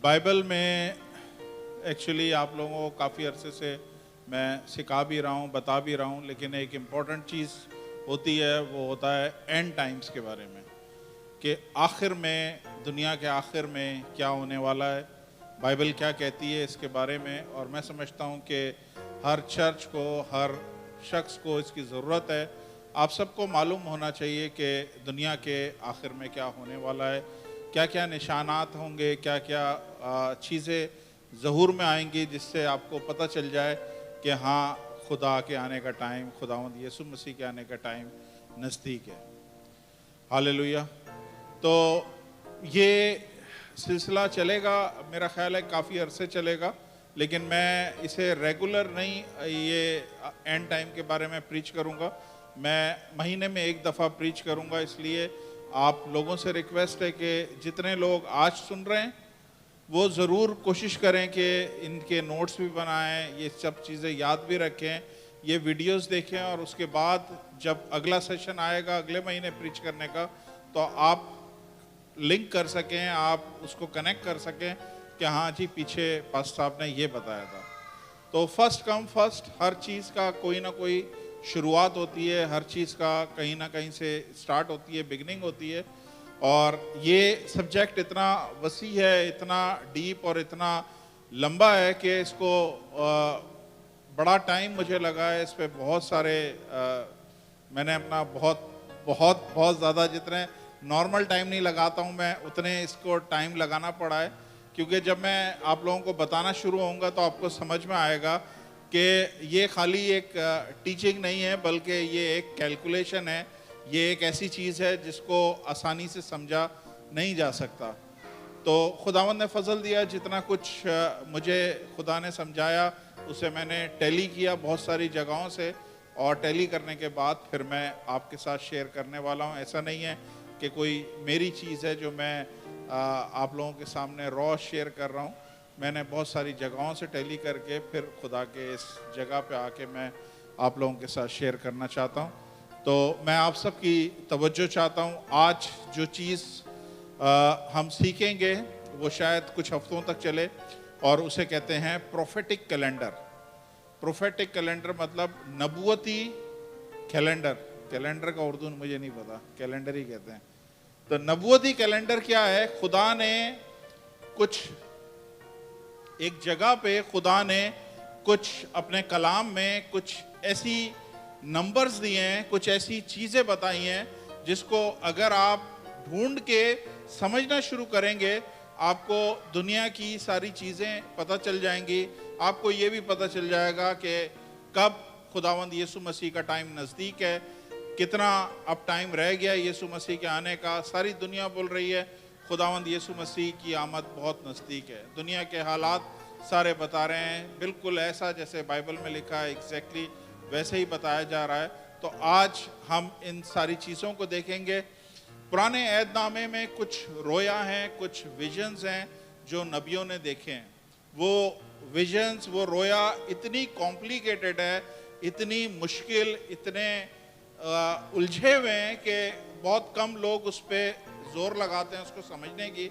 Bible में actually आप लोगों को काफ़ी अरसे से मैं सिखा भी रहा हूँ, बता भी रहा हूँ, लेकिन एक इम्पॉर्टेंट चीज़ होती है, वो होता है एंड टाइम्स के बारे में कि आखिर में, दुनिया के आखिर में क्या होने वाला है, बाइबल क्या कहती है इसके बारे में। और मैं समझता हूँ कि हर चर्च को, हर शख्स को इसकी ज़रूरत है। आप सबको मालूम होना चाहिए कि दुनिया के आखिर में क्या होने वाला है, क्या क्या निशानात होंगे, क्या क्या चीज़ें ज़हूर में आएंगी, जिससे आपको पता चल जाए कि हाँ, खुदा के आने का टाइम, खुदावंद यीशु मसीह के आने का टाइम नज़दीक है। हालेलुया। तो ये सिलसिला चलेगा, मेरा ख्याल है काफ़ी अरसे चलेगा, लेकिन मैं इसे रेगुलर नहीं, ये एंड टाइम के बारे में प्रीच करूँगा। मैं महीने में एक दफ़ा प्रीच करूँगा, इसलिए आप लोगों से रिक्वेस्ट है कि जितने लोग आज सुन रहे हैं वो ज़रूर कोशिश करें कि इनके नोट्स भी बनाएं, ये सब चीज़ें याद भी रखें, ये वीडियोस देखें, और उसके बाद जब अगला सेशन आएगा अगले महीने प्रीच करने का, तो आप लिंक कर सकें, आप उसको कनेक्ट कर सकें कि हाँ जी, पीछे पास्टर साहब ने ये बताया था। तो फर्स्ट कम फर्स्ट, हर चीज़ का कोई ना कोई शुरुआत होती है, हर चीज़ का कहीं ना कहीं से स्टार्ट होती है, बिगनिंग होती है। और ये सब्जेक्ट इतना वसी है, इतना डीप और इतना लंबा है कि इसको बड़ा टाइम मुझे लगा है। इस पर बहुत सारे मैंने अपना बहुत बहुत बहुत ज़्यादा, जितने नॉर्मल टाइम नहीं लगाता हूँ मैं, उतने इसको टाइम लगाना पड़ा है, क्योंकि जब मैं आप लोगों को बताना शुरू होऊंगा तो आपको समझ में आएगा कि ये खाली एक टीचिंग नहीं है, बल्कि ये एक कैलकुलेशन है, ये एक ऐसी चीज़ है जिसको आसानी से समझा नहीं जा सकता। तो खुदावंद ने फजल दिया, जितना कुछ मुझे खुदा ने समझाया उसे मैंने टैली किया बहुत सारी जगहों से, और टैली करने के बाद फिर मैं आपके साथ शेयर करने वाला हूँ। ऐसा नहीं है कि कोई मेरी चीज़ है जो मैं आप लोगों के सामने रॉ शेयर कर रहा हूँ। मैंने बहुत सारी जगहों से टैली करके फिर खुदा के इस जगह पे आके मैं आप लोगों के साथ शेयर करना चाहता हूँ। तो मैं आप सबकी तवज्जो चाहता हूँ। आज जो चीज़ हम सीखेंगे वो शायद कुछ हफ्तों तक चले, और उसे कहते हैं प्रोफेटिक कैलेंडर। प्रोफेटिक कैलेंडर मतलब नबूवती कैलेंडर। कैलेंडर का उर्दू मुझे नहीं पता, कैलेंडर ही कहते हैं। तो नबूवती कैलेंडर क्या है? खुदा ने कुछ एक जगह पे, खुदा ने कुछ अपने कलाम में कुछ ऐसी नंबर्स दिए हैं, कुछ ऐसी चीज़ें बताई हैं जिसको अगर आप ढूंढ के समझना शुरू करेंगे, आपको दुनिया की सारी चीज़ें पता चल जाएंगी। आपको ये भी पता चल जाएगा कि कब खुदावंद यीशु मसीह का टाइम नज़दीक है, कितना अब टाइम रह गया यीशु मसीह के आने का। सारी दुनिया बोल रही है खुदावंद यीशु मसीह की आमद बहुत नज़दीक है। दुनिया के हालात सारे बता रहे हैं, बिल्कुल ऐसा जैसे बाइबल में लिखा है, एग्जैक्टली वैसे ही बताया जा रहा है। तो आज हम इन सारी चीज़ों को देखेंगे। पुराने अहदनामे में कुछ रोया हैं, कुछ विजन्स हैं जो नबियों ने देखे हैं। वो विजन्स, वो रोया इतनी कॉम्प्लिकेटेड है, इतनी मुश्किल, इतने उलझे हुए हैं कि बहुत कम लोग उस पर जोर लगाते हैं उसको समझने की।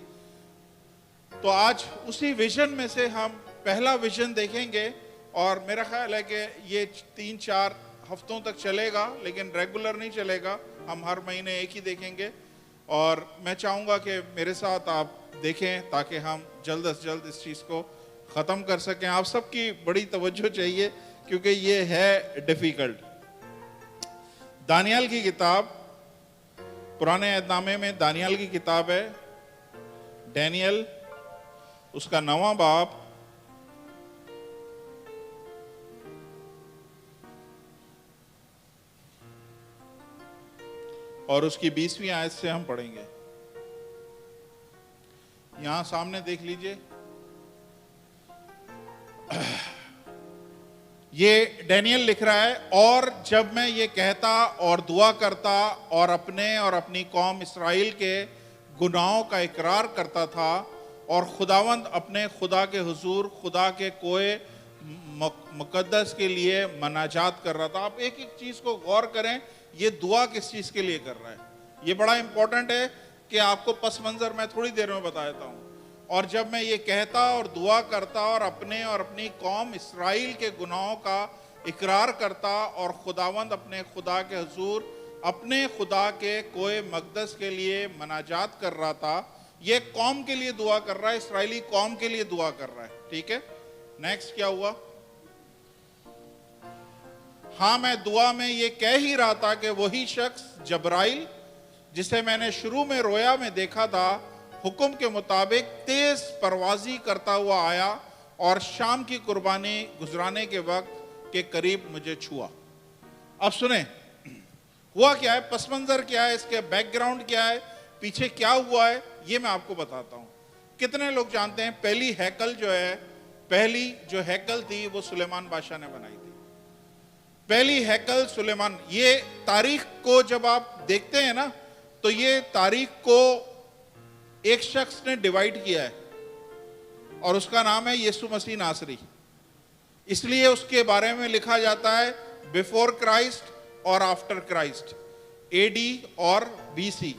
तो आज उसी विजन में से हम पहला विजन देखेंगे, और मेरा ख्याल है कि ये 3-4 हफ्तों तक चलेगा, लेकिन रेगुलर नहीं चलेगा। हम हर महीने एक ही देखेंगे, और मैं चाहूँगा कि मेरे साथ आप देखें ताकि हम जल्द से जल्द इस चीज़ को ख़त्म कर सकें। आप सबकी बड़ी तवज्जो चाहिए क्योंकि ये है डिफ़िकल्ट। दानियल की किताब, पुराने अहदनामे में दानियल की किताब है, डैनियल, उसका 9वां बाब, और उसकी 20वीं आयत से हम पढ़ेंगे। यहां सामने देख लीजिए, ये डैनियल लिख रहा है, और जब मैं ये कहता और दुआ करता और अपने और अपनी कौम इस्राएल के गुनाहों का इकरार करता था, और खुदावंद अपने खुदा के हुजूर, खुदा के कोए मुकद्दस के लिए मनाजात कर रहा था। आप एक एक चीज़ को गौर करें, ये दुआ किस चीज़ के लिए कर रहा है। ये बड़ा इंपॉर्टेंट है कि आपको पस मंज़र मैं थोड़ी देर में बता देता हूँ। और जब मैं ये कहता और दुआ करता और अपने और अपनी कौम इसराइल के गुनाहों का इकरार करता और खुदावंद अपने खुदा के हुजूर अपने खुदा के कोए मकदस के लिए मनाजात कर रहा था। ये कौम के लिए दुआ कर रहा है, इसराइली कौम के लिए दुआ कर रहा है। ठीक है, नेक्स्ट क्या हुआ? हाँ, मैं दुआ में ये कह ही रहा था कि वही शख्स जबराइल जिसे मैंने शुरू में रोया में देखा था, हुक्म के मुताबिक तेज परवाजी करता हुआ आया और शाम की कुर्बानी गुजराने के वक्त के करीब मुझे छुआ। अब सुने, हुआ क्या है, पस मंजर क्या है, इसके बैकग्राउंड क्या है, पीछे क्या हुआ है, ये मैं आपको बताता हूं। कितने लोग जानते हैं पहली जो हैकल थी वो सुलेमान बादशाह ने बनाई थी। पहली हैकल सुलेमान, ये तारीख को जब आप देखते हैं ना, तो ये तारीख को एक शख्स ने डिवाइड किया है और उसका नाम है यीशु मसीह नासरी। इसलिए उसके बारे में लिखा जाता है बिफोर क्राइस्ट और आफ्टर क्राइस्ट, एडी और बीसी।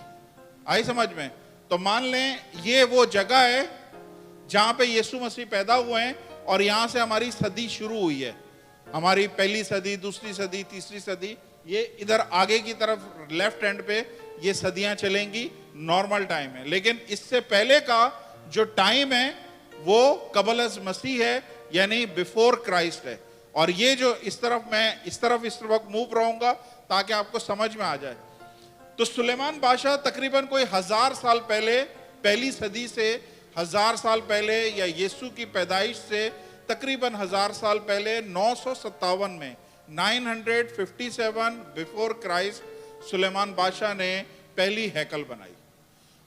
आई समझ में? तो मान लें ये वो जगह है जहां पे यीशु मसीह पैदा हुए हैं और यहां से हमारी सदी शुरू हुई है। हमारी पहली सदी, दूसरी सदी, तीसरी सदी, ये इधर आगे की तरफ लेफ्ट हैंड पे ये सदियां चलेंगी, नॉर्मल टाइम है। लेकिन इससे पहले का जो टाइम है वो कबल मसीह है, यानी बिफोर क्राइस्ट है। और ये जो इस तरफ मैं इस वक्त मूव रहूंगा ताकि आपको समझ में आ जाए। तो सुलेमान बादशाह तकरीबन कोई 1000 साल पहले, पहली सदी से 1000 साल पहले, या यीशु की पैदाइश से तकरीबन 1000 साल पहले 957 में 957 बिफोर क्राइस्ट सुलेमान बादशाह ने पहली हैकल बनाई।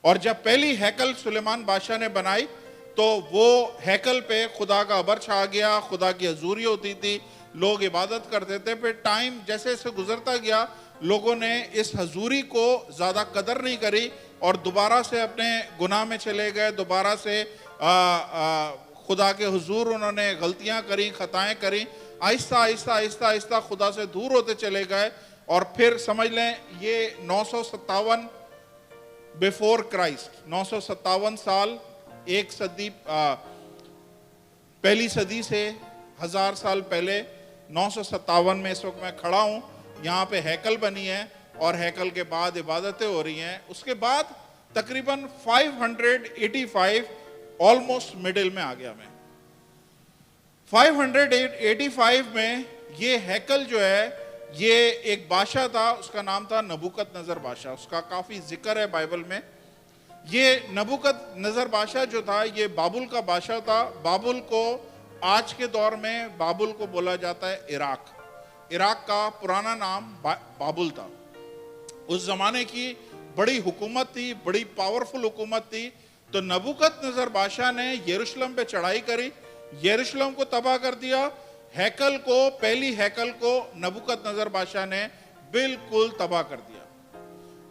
और जब पहली हैकल सुलेमान बादशाह ने बनाई तो वो हैकल पे खुदा का अबर छा गया, खुदा की हजूरी होती थी, लोग इबादत करते थे। फिर टाइम जैसे जैसे गुजरता गया, लोगों ने इस हजूरी को ज़्यादा कदर नहीं करी और दोबारा से अपने गुनाह में चले गए, दोबारा से खुदा के हुजूर उन्होंने गलतियां करी, खताएं करी, आहिस्ता आहिस्ता आहिस्ता आहिस्ता खुदा से दूर होते चले गए। और फिर समझ लें ये 957 बिफोर क्राइस्ट, 957 साल, एक सदी, पहली सदी से 1000 साल पहले 957 में इस वक्त मैं खड़ा हूं। यहाँ पे हैकल बनी है और हैकल के बाद इबादतें हो रही हैं। उसके बाद तकरीबन 585, ऑलमोस्ट मिडिल में आ गया मैं। 585 में ये हैकल जो है, ये एक बादशाह था, उसका नाम था नबूकदनेस्सर बादशाह। उसका काफी जिक्र है बाइबल में। ये नबूकदनेस्सर बादशाह जो था, ये बाबुल का बादशाह था। बाबुल को आज के दौर में बाबुल को बोला जाता है इराक। इराक का पुराना नाम बाबुल था। उस जमाने की बड़ी हुकूमत थी, बड़ी पावरफुल हुकूमत थी। तो नबूकदनेस्सर बादशाह ने यरूशलेम पे चढ़ाई करी, यरूशलेम को तबाह कर दिया। हैकल को, पहली हैकल को नबूकदनेस्सर बादशाह ने बिल्कुल तबाह कर दिया।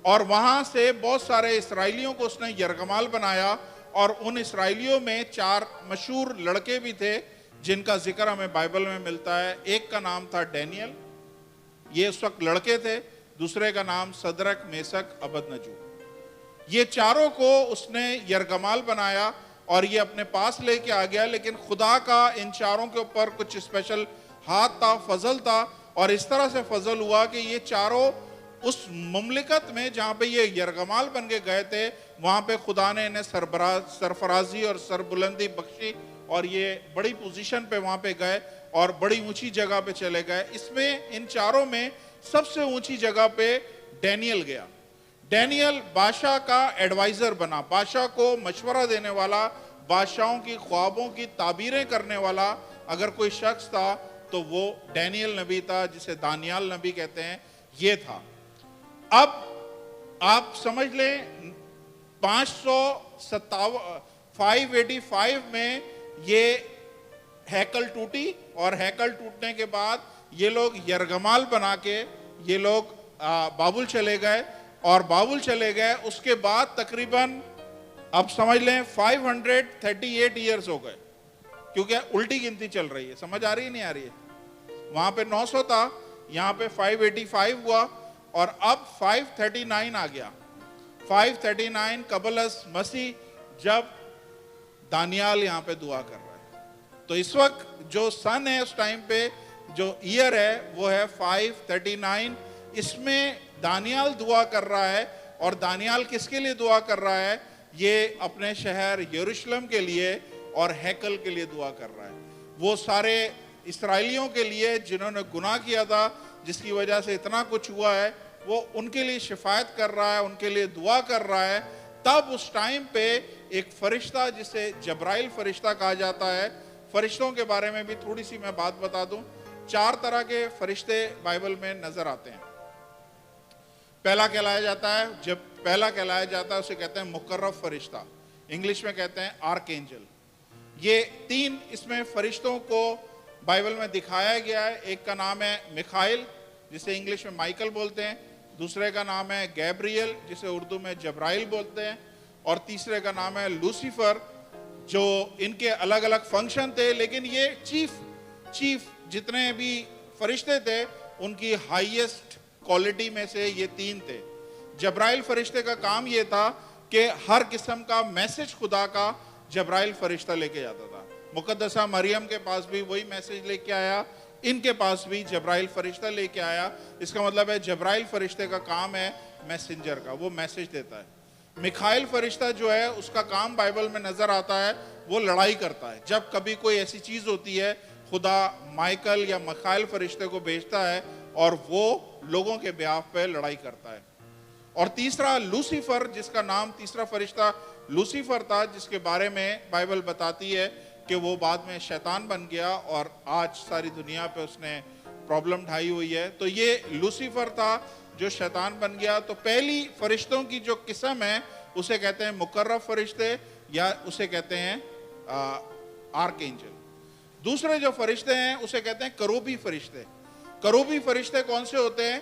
और वहां से बहुत सारे इसराइलियों को उसने यरगमाल बनाया। और उन इसराइलियों में 4 मशहूर लड़के भी थे जिनका जिक्र हमें बाइबल में मिलता है। एक का नाम था डैनियल, ये उस वक्त लड़के थे। दूसरे का नाम सदरक, मेसक, अबदनजू। ये चारों को उसने यरगमाल बनाया और ये अपने पास लेके आ गया। लेकिन खुदा का इन चारों के ऊपर कुछ स्पेशल हाथ था, फजल था। और इस तरह से फजल हुआ कि ये चारों उस मुमलिकत में जहाँ पे ये यरगमाल बन के गए थे, वहाँ पे खुदा ने इन्हें सरफराजी और सरबुलंदी बख्शी और ये बड़ी पोजीशन पे वहाँ पे गए और बड़ी ऊंची जगह पे चले गए। इसमें इन चारों में सबसे ऊंची जगह पे डैनियल गया। डैनियल बादशाह का एडवाइजर बना, बादशाह को मशवरा देने वाला, बादशाहों की ख्वाबों की ताबीरें करने वाला अगर कोई शख्स था तो वो डैनियल नबी था, जिसे दानियाल नबी कहते हैं, ये था। अब आप समझ लें 585 में ये हैकल टूटी और हैकल टूटने के बाद ये लोग यरगमाल बना के ये लोग बाबुल चले गए। और बाबुल चले गए, उसके बाद तकरीबन अब समझ लें 538 ईयर्स हो गए, क्योंकि उल्टी गिनती चल रही है। समझ आ रही है नहीं आ रही है? वहां पे 900 था, यहाँ पे 585 हुआ और अब 539 आ गया। 539 कबल मसीह, जब दानियाल यहाँ पे दुआ कर रहा है। तो इस वक्त जो सन है उस टाइम पे, जो ईयर है वो है 539। इसमें दानियाल दुआ कर रहा है। और दानियाल किसके लिए दुआ कर रहा है? ये अपने शहर यरूशलेम के लिए और हैकल के लिए दुआ कर रहा है। वो सारे इस्राएलियों के लिए जिन्होंने गुनाह किया था, जिसकी वजह से इतना कुछ हुआ है, वो उनके लिए शिफायत कर रहा है, उनके लिए दुआ कर रहा है। तब उस टाइम पे एक फरिश्ता, जिसे जब्राइल फरिश्ता कहा जाता है, फरिश्तों के बारे में भी थोड़ी सी मैं बात बता दूं। 4 तरह के फरिश्ते बाइबल में नजर आते हैं। पहला कहलाया जाता है उसे कहते हैं मुकर्रब फरिश्ता, इंग्लिश में कहते हैं आर्कएंजल। ये 3 इसमें फरिश्तों को बाइबल में दिखाया गया है। एक का नाम है मिखाइल, जिसे इंग्लिश में माइकल बोलते हैं। दूसरे का नाम है गैब्रियल, जिसे उर्दू में जब्राइल बोलते हैं। और तीसरे का नाम है लूसीफर। जो इनके अलग अलग फंक्शन थे, लेकिन ये चीफ जितने भी फरिश्ते थे उनकी हाईएस्ट क्वालिटी में से ये 3 थे। जब्राइल फरिश्ते का काम ये था कि हर किस्म का मैसेज खुदा का जब्राइल फरिश्ता लेके जाता था। मुकद्दसा मरियम के पास भी वही मैसेज लेके आया, इनके पास भी जब्राइल फरिश्ता लेके आया। इसका मतलब है जब्राइल फरिश्ते का काम है मैसेंजर का, वो मैसेज देता है। मिखाइल फरिश्ता जो है उसका काम बाइबल में नजर आता है, वो लड़ाई करता है। जब कभी कोई ऐसी चीज होती है, खुदा माइकल या मिखाइल फरिश्ते को भेजता है और वो लोगों के ब्याह पे लड़ाई करता है। और तीसरा लूसीफर, जिसका नाम तीसरा फरिश्ता लूसीफर था, जिसके बारे में बाइबल बताती है कि वो बाद में शैतान बन गया और आज सारी दुनिया पे उसने प्रॉब्लम ढाई हुई है। तो ये लूसीफर था जो शैतान बन गया। तो पहली फरिश्तों की जो किस्म है उसे कहते हैं मुकर्रब फरिश्ते, या उसे कहते हैं आर्कएंजल। दूसरे जो फरिश्ते हैं उसे कहते हैं करूबी फरिश्ते। करूबी फरिश्ते कौन से होते हैं?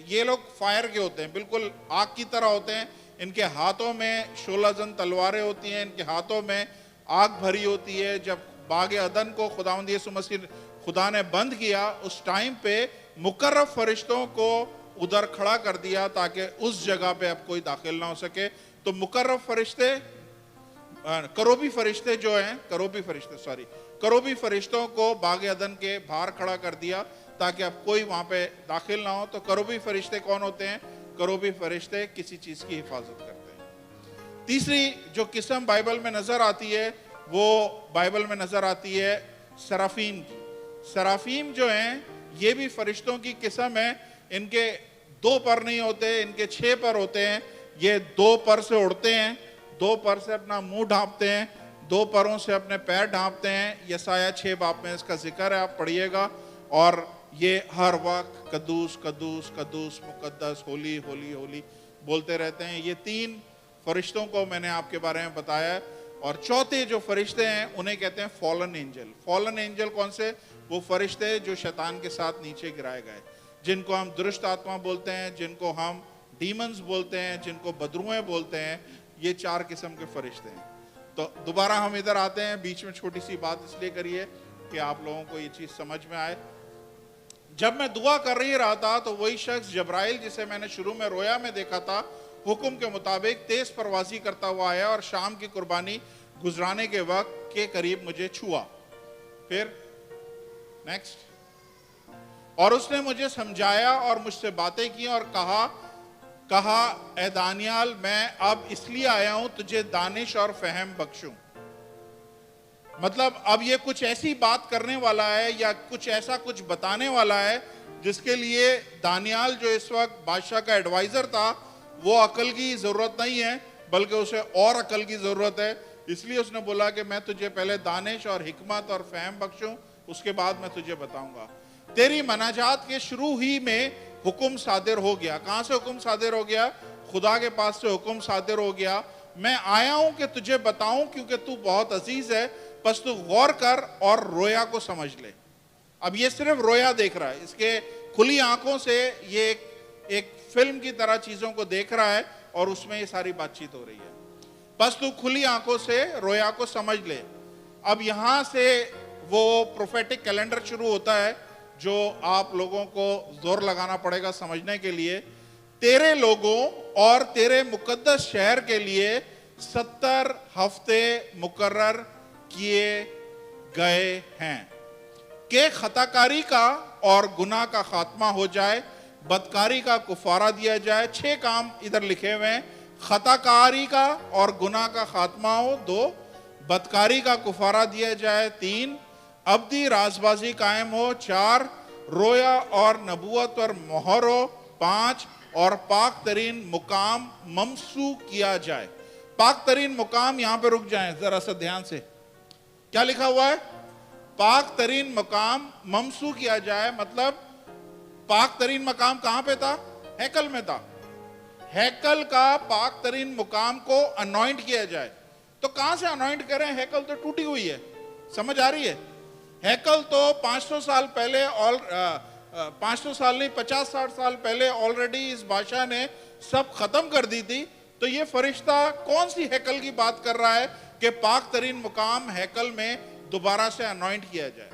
ये लोग फायर के होते हैं, बिल्कुल आग की तरह होते हैं। इनके हाथों में 16 जन तलवारें होती हैं, इनके हाथों में आग भरी होती है। जब बाग अदन को खुदावंद यीशु मसीह खुदा ने बंद किया, उस टाइम पे मुकर्रब फरिश्तों को उधर खड़ा कर दिया ताकि उस जगह पे अब कोई दाखिल ना हो सके। तो मुकर्रब फरिश्ते, करूबी फरिश्ते जो हैं, करूबी फरिश्तों को बाग अदन के बाहर खड़ा कर दिया ताकि अब कोई वहां पे दाखिल ना हो। तो करूबी फरिश्ते कौन होते हैं? करूबी फरिश्ते किसी चीज की हिफाजत करते हैं। तीसरी जो किस्म बाइबल में नजर आती है, वो बाइबल में नजर आती है सराफीम की। सराफीम जो हैं, ये भी फरिश्तों की किस्म है। इनके 2 पर नहीं होते, इनके 6 पर होते हैं। ये 2 पर से उड़ते हैं, 2 पर से अपना मुंह ढांपते हैं, 2 परों से अपने पैर ढांपते हैं। यसाया 6 बाब में इसका जिक्र है, आप पढ़िएगा। और ये हर वक्त कद्दूस कद्दूस कद्दूस मुकद्दस, होली होली होली बोलते रहते हैं। ये 3 फरिश्तों को मैंने आपके बारे में बताया है। और चौथे जो फरिश्ते हैं उन्हें कहते हैं फॉलन एंजल। फॉलन एंजल कौन से? वो फरिश्ते जो शैतान के साथ नीचे गिराए गए, जिनको हम दुष्ट आत्मा बोलते हैं, जिनको हम डीमंस बोलते हैं, जिनको बदरुएं बोलते हैं। ये 4 किस्म के फरिश्ते हैं। तो दोबारा हम इधर आते हैं। बीच में छोटी सी बात इसलिए करिए कि आप लोगों को ये चीज समझ में आए। जब मैं दुआ कर ही रहा था तो वही शख्स जब्राइल, जिसे मैंने शुरू में रोया में देखा था, हुक्म के मुताबिक तेज परवाजी करता हुआ आया और शाम की कुर्बानी गुजराने के वक्त के करीब मुझे छुआ। फिर नेक्स्ट, और उसने मुझे समझाया और मुझसे बातें की और कहा ए दानियाल, मैं अब इसलिए आया हूं तुझे दानिश और फहम बख्शूं। मतलब अब ये कुछ ऐसी बात करने वाला है या कुछ ऐसा कुछ बताने वाला है जिसके लिए दानियाल, जो इस वक्त बादशाह का एडवाइजर था, वो अकल की जरूरत नहीं है बल्कि उसे और अकल की जरूरत है। इसलिए उसने बोला कि मैं तुझे पहले दानिश और हिकमत और फहम बख्शूं, उसके बाद मैं तुझे बताऊंगा। तेरी मनाजात के शुरू ही में हुक्म सादिर हो गया। कहां से हुक्म सादिर हो गया? खुदा के पास से हुक्म सादिर हो गया। मैं आया हूं कि तुझे बताऊं क्योंकि तू बहुत अजीज है, बस तू गौर कर और रोया को समझ ले। अब ये सिर्फ रोया देख रहा है, इसके खुली आंखों से ये एक फिल्म की तरह चीजों को देख रहा है और उसमें ये सारी बातचीत हो रही है। बस तू खुली आंखों से रोया को समझ ले। अब यहां से वो प्रोफेटिक कैलेंडर शुरू होता है जो आप लोगों को जोर लगाना पड़ेगा समझने के लिए। तेरे लोगों और तेरे मुकद्दस शहर के लिए 70 हफ्ते मुकर्रर किए गए हैं कि खताकारी का और गुनाह का खात्मा हो जाए, बदकारी का कुफारा दिया जाए। 6 काम इधर लिखे हुए हैं। खताकारी का और गुनाह का खात्मा हो, 2, बदकारी का कुफारा दिया जाए, 3, अब्दी राजबाजी कायम हो, 4, रोया और नबूवत पर मोहर हो, 5, और पाक तरीन मुकाम ममसू किया जाए। पाक तरीन मुकाम, यहां पे रुक जाएं जरा सा ध्यान से, क्या लिखा हुआ है? पाक तरीन मुकाम ममसू किया जाए, मतलब पाक तरीन मकाम कहां पे था? हैकल में था। हैकल का पाक तरीन मुकाम को अनॉइंट किया जाए। तो कहां से अनॉइंट करें? हैकल तो टूटी हुई है, समझ आ रही है? हैकल तो 500 साल पहले, 500 साल नहीं, 50-60 साल पहले ऑलरेडी इस बादशाह ने सब खत्म कर दी थी। तो ये फरिश्ता कौन सी हैकल की बात कर रहा है कि पाक तरीन मुकाम हैकल में दोबारा से अनॉइंट किया जाए?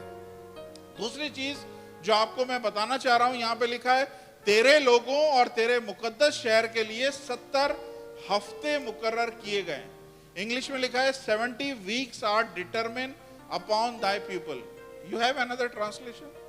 दूसरी चीज जो आपको मैं बताना चाह रहा हूं, यहां पे लिखा है तेरे लोगों और तेरे मुकद्दस शहर के लिए 70 हफ्ते मुकर्रर किए गए। इंग्लिश में लिखा है 70 weeks are determine upon thy people. You have another translation?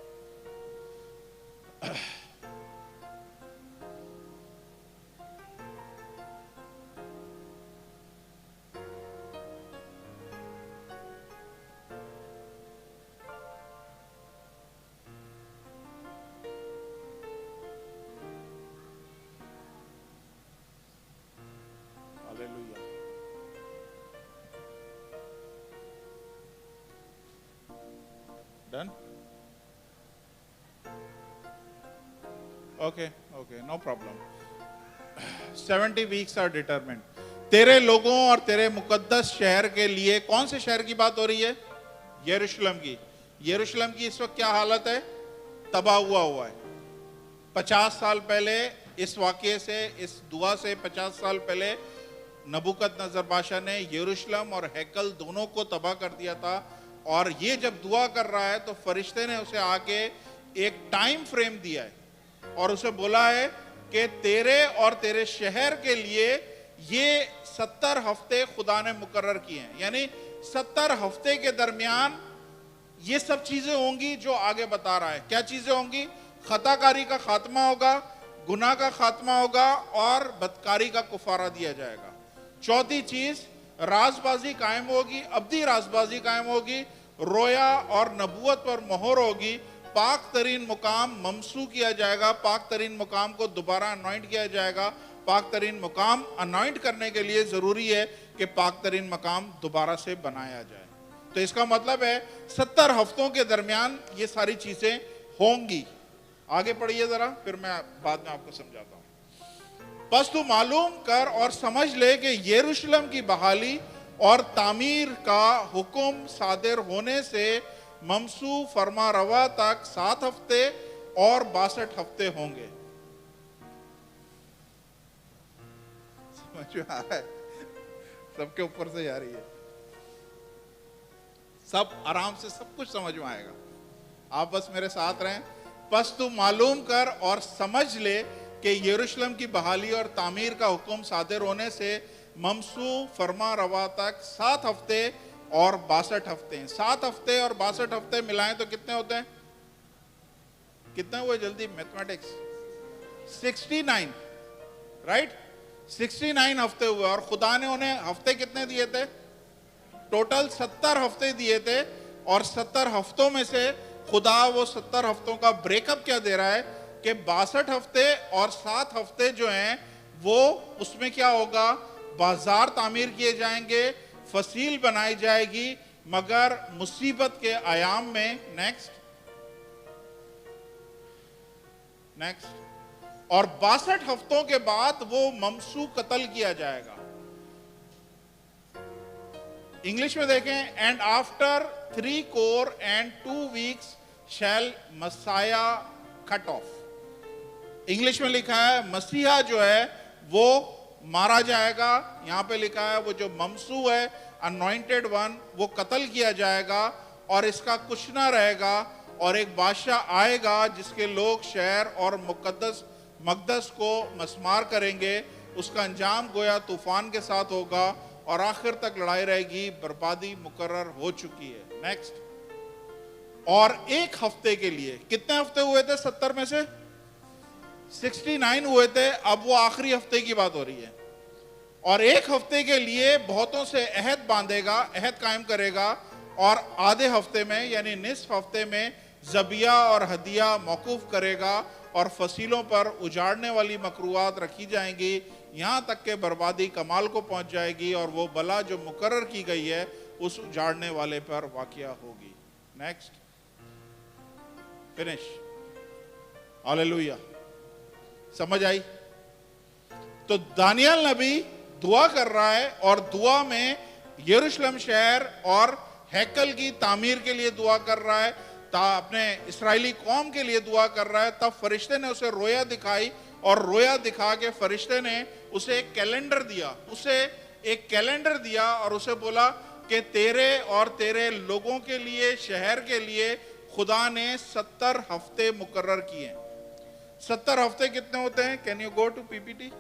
Done? Okay, no problem. 70 weeks are determined. तेरे लोगों और तेरे मुकद्दस शहर के लिए, कौन से शहर की बात हो रही है? यरूशलेम की। यरूशलेम की इस वक्त क्या हालत है? तबाह हुआ है। 50 साल पहले इस वाकये से, इस दुआ से 50 साल पहले नबूकदनेस्सर बादशाह ने यरूशलेम और हैकल दोनों को तबाह कर दिया था। और ये जब दुआ कर रहा है तो फरिश्ते ने उसे आके एक टाइम फ्रेम दिया है और उसे बोला है कि तेरे और तेरे शहर के लिए ये 70 हफ्ते खुदा ने मुकर्रर किए हैं। यानी 70 हफ्ते के दरमियान ये सब चीजें होंगी जो आगे बता रहा है। क्या चीजें होंगी? खताकारी का खात्मा होगा, गुनाह का खात्मा होगा और बदकारी का कुफारा दिया जाएगा। चौथी चीज, राजबाजी कायम होगी, अब्दी राजबाजी कायम होगी, रोया और नबूवत पर मोहर होगी, पाक तरीन मुकाम ममसू किया जाएगा, पाक तरीन मुकाम को दोबारा अनॉइंट किया जाएगा। पाक तरीन मुकाम अनॉइंट करने के लिए जरूरी है कि पाक तरीन मुकाम दोबारा से बनाया जाए। तो इसका मतलब है 70 हफ्तों के दरमियान ये सारी चीजें होंगी। आगे पढ़िए जरा, फिर मैं बाद में आपको समझाता हूं। बस तू मालूम कर और समझ ले कि यरूशलेम की बहाली और तामीर का हुक्म सादिर होने से ममसू फरमा रवा तक 7 हफ्ते और 62 हफ्ते होंगे। समझ में आ रहा है? सबके ऊपर से जा रही है, सब आराम से सब कुछ समझ में आएगा। आप बस मेरे साथ रहें। बस तू मालूम कर और समझ ले कि यरूशलेम की बहाली और तामीर का हुक्म सादिर होने से ममसू फरमा रवा तक 7 हफ्ते और 62 हफ्ते हैं। 7 हफ्ते और 62 हफ्ते मिलाएं तो कितने होते हैं? कितने हुए? जल्दी मैथमेटिक्स। 69, राइट? 69 हफ्ते हुए। और खुदा ने उन्हें हफ्ते कितने दिए थे? टोटल 70 हफ्ते दिए थे। और 70 हफ्तों में से खुदा वो 70 हफ्तों का ब्रेकअप क्या दे रहा है कि 62 हफ्ते और 7 हफ्ते जो हैं वो, उसमें क्या होगा? बाजार तामीर किए जाएंगे, फसील बनाई जाएगी, मगर मुसीबत के आयाम में नेक्स्ट और 62 हफ्तों के बाद वो ममसू कत्ल किया जाएगा। इंग्लिश में देखें, and after 3 score and 2 weeks shall Messiah cut off. English में लिखा है मसीहा जो है वो मारा जाएगा। यहां पे लिखा है वो जो ममसू है, अनॉइंटेड वन, वो कत्ल किया जाएगा और इसका कुछ ना रहेगा। और एक बादशाह आएगा जिसके लोग शहर और मकदस को मस्मार करेंगे। उसका अंजाम गोया तूफान के साथ होगा और आखिर तक लड़ाई रहेगी, बर्बादी मुकर्रर हो चुकी है। नेक्स्ट। और एक हफ्ते के लिए, कितने हफ्ते हुए थे 70 में से? 69 हुए थे। अब वो आखिरी हफ्ते की बात हो रही है। और एक हफ्ते के लिए बहुतों से अहद बांधेगा, अहद कायम करेगा, और आधे हफ्ते में यानी निस्फ हफ्ते में जबिया और हदिया मौकूफ करेगा, और फसीलों पर उजाड़ने वाली मकरूआत रखी जाएंगी, यहां तक के बर्बादी कमाल को पहुंच जाएगी, और वो बला जो मुकर्रर की गई है उस उजाड़ने वाले पर वाक़िया होगी। नेक्स्ट। फिनिश। हालेलुया। समझ आई? तो दानियल नबी दुआ कर रहा है, और दुआ में यरूशलेम शहर और हैकल की तामीर के लिए दुआ कर रहा है, अपने इस्राएली कौम के लिए दुआ कर रहा है। तब फरिश्ते ने उसे रोया दिखाई, और रोया दिखा के फरिश्ते ने उसे एक कैलेंडर दिया, और उसे बोला कि तेरे और तेरे लोगों के लिए, शहर के लिए खुदा ने 70 हफ्ते मुकर्रर किए। 70 हफ्ते कितने होते हैं? Can you go to PPT?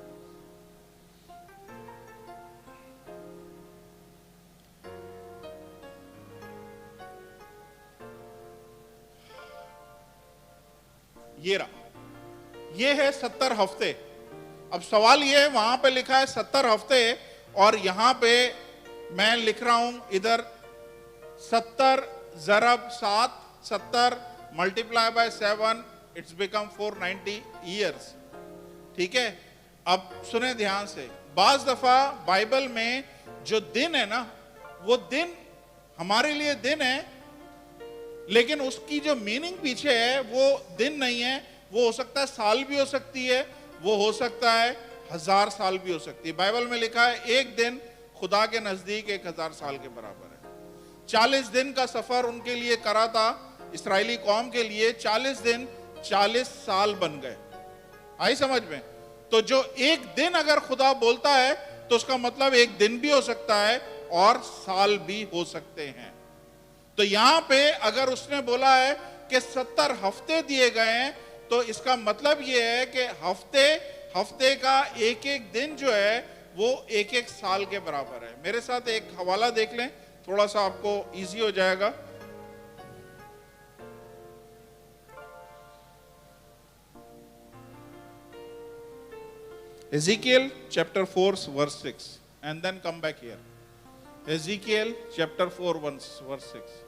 ये है 70 हफ्ते। अब सवाल ये है, वहां पे लिखा है 70 हफ्ते, और यहां पे मैं लिख रहा हूं इधर 70 ज़रब 7, 70 multiply by 7, it's become 490 years. ठीक है? अब सुने ध्यान से, बाज दफा बाइबल में जो दिन है ना, वो दिन हमारे लिए दिन है, लेकिन उसकी जो मीनिंग पीछे है वो दिन नहीं है। वो हो सकता है साल भी हो सकती है, वो हो सकता है 1000 साल भी हो सकती है। बाइबल में लिखा है एक दिन खुदा के नजदीक 1000 साल के बराबर है। 40 दिन का सफर उनके लिए करा था, इस्राएली कौम के लिए 40 दिन 40 साल बन गए। आई समझ में? तो जो एक दिन अगर खुदा बोलता है तो उसका मतलब एक दिन भी हो सकता है और साल भी हो सकते हैं। तो यहां पे अगर उसने बोला है कि 70 हफ्ते दिए गए हैं, तो इसका मतलब यह है कि हफ्ते का एक एक दिन जो है वो एक एक साल के बराबर है। मेरे साथ एक हवाला देख लें, थोड़ा सा आपको इजी हो जाएगा। Ezekiel chapter 4 verse 6 and then come back here. Ezekiel chapter 4 verse 6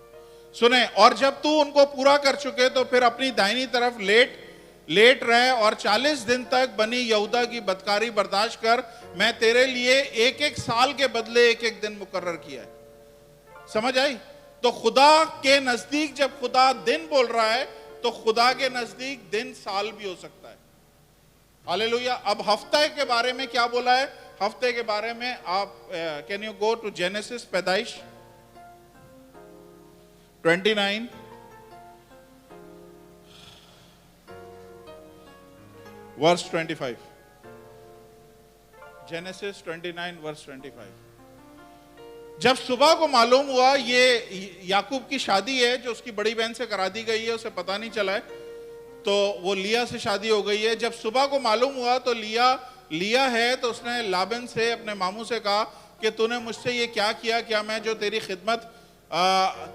सुने, और जब तू उनको पूरा कर चुके तो फिर अपनी दाहिनी तरफ लेट रहे और 40 दिन तक बनी यहूदा की बदकारी बर्दाश्त कर। मैं तेरे लिए एक एक साल के बदले एक एक दिन मुकर्रर किया है। समझ आई? तो खुदा के नजदीक जब खुदा दिन बोल रहा है तो खुदा के नजदीक दिन साल भी हो सकता है। हालेलुया। अब हफ्ते के बारे में क्या बोला है? हफ्ते के बारे में आप can you go to Genesis, पैदाइश 29 वर्स 25। Genesis 29 verse 25। जब सुबह को मालूम हुआ ये याकूब की शादी है जो उसकी बड़ी बहन से करा दी गई है, उसे पता नहीं चला है, तो वो लिया से शादी हो गई है। जब सुबह को मालूम हुआ तो लिया है तो उसने लाबन से, अपने मामू से कहा कि तूने मुझसे ये क्या किया? क्या मैं जो तेरी खिदमत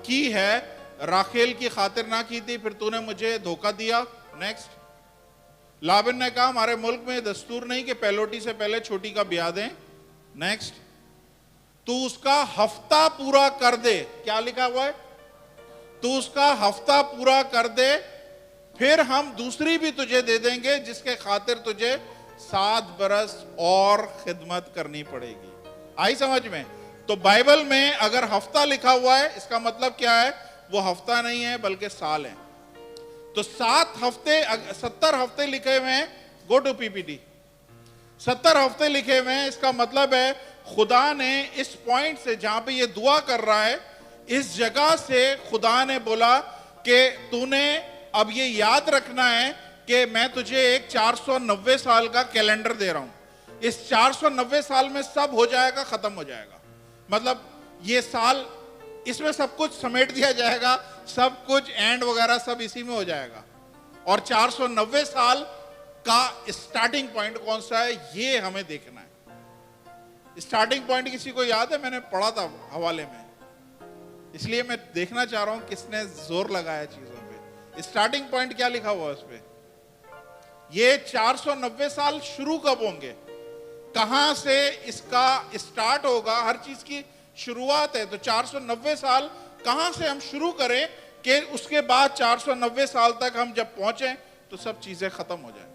की है राखेल की खातिर ना की थी, फिर तूने मुझे धोखा दिया। नेक्स्ट। लाबन ने कहा हमारे मुल्क में दस्तूर नहीं कि पहलोटी से पहले छोटी का ब्याह दें। नेक्स्ट। तू उसका हफ्ता पूरा कर दे। क्या लिखा हुआ है? तू उसका हफ्ता पूरा कर दे, फिर हम दूसरी भी तुझे दे देंगे जिसके खातिर तुझे 7 बरस और खिदमत करनी पड़ेगी। आई समझ में? तो बाइबल में अगर हफ्ता लिखा हुआ है इसका मतलब क्या है? वो हफ्ता नहीं है बल्कि साल है। तो 70 हफ्ते लिखे हुए हैं। गो टू पीपीटी। 70 हफ्ते लिखे हुए हैं, इसका मतलब है खुदा ने इस पॉइंट से जहां पे ये दुआ कर रहा है, इस जगह से खुदा ने बोला कि तूने अब ये याद रखना है कि मैं तुझे एक 490 साल का कैलेंडर दे रहा हूं। इस 490 साल में सब हो जाएगा, खत्म हो जाएगा। मतलब ये साल, इसमें सब कुछ समेट दिया जाएगा, सब कुछ एंड वगैरह सब इसी में हो जाएगा। और 490 साल का स्टार्टिंग पॉइंट कौन सा है ये हमें देखना है। स्टार्टिंग पॉइंट किसी को याद है? मैंने पढ़ा था हवाले में, इसलिए मैं देखना चाह रहा हूं किसने जोर लगाया चीजों पे। स्टार्टिंग पॉइंट क्या लिखा हुआ है उस पे? ये 490 साल शुरू कब होंगे, कहां से इसका स्टार्ट होगा? हर चीज की शुरुआत है, तो 490 साल कहां से हम शुरू करें कि उसके बाद 490 साल तक हम जब पहुंचे तो सब चीजें खत्म हो जाए।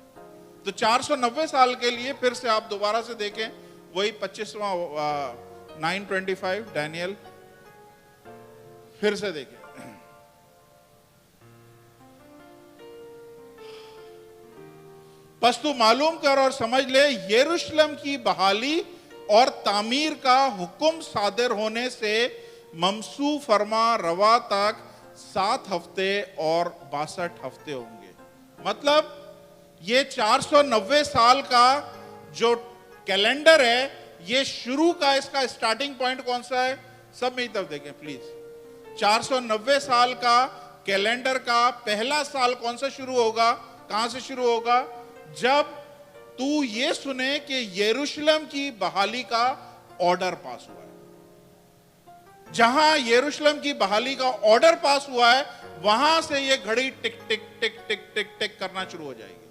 तो 490 साल के लिए फिर से आप दोबारा से देखें, वही 25वां 9:25 डैनियल, फिर से देखें। बस तू मालूम कर और समझ ले, यरूशलेम की बहाली और तामीर का हुक्म सादर होने से ममसू फरमा रवा तक 7 हफ्ते और 62 हफ्ते होंगे। मतलब ये 490 साल का जो कैलेंडर है, ये शुरू का इसका स्टार्टिंग पॉइंट कौन सा है? सब मेरी तरफ देखें प्लीज। 490 साल का कैलेंडर का पहला साल कौन सा शुरू होगा? कहां से शुरू होगा? जब तू ये सुने कि यरूशलेम की बहाली का ऑर्डर पास हुआ है। जहां यरूशलेम की बहाली का ऑर्डर पास हुआ है, वहां से ये घड़ी टिक टिक टिक टिक टिक टिक करना शुरू हो जाएगी।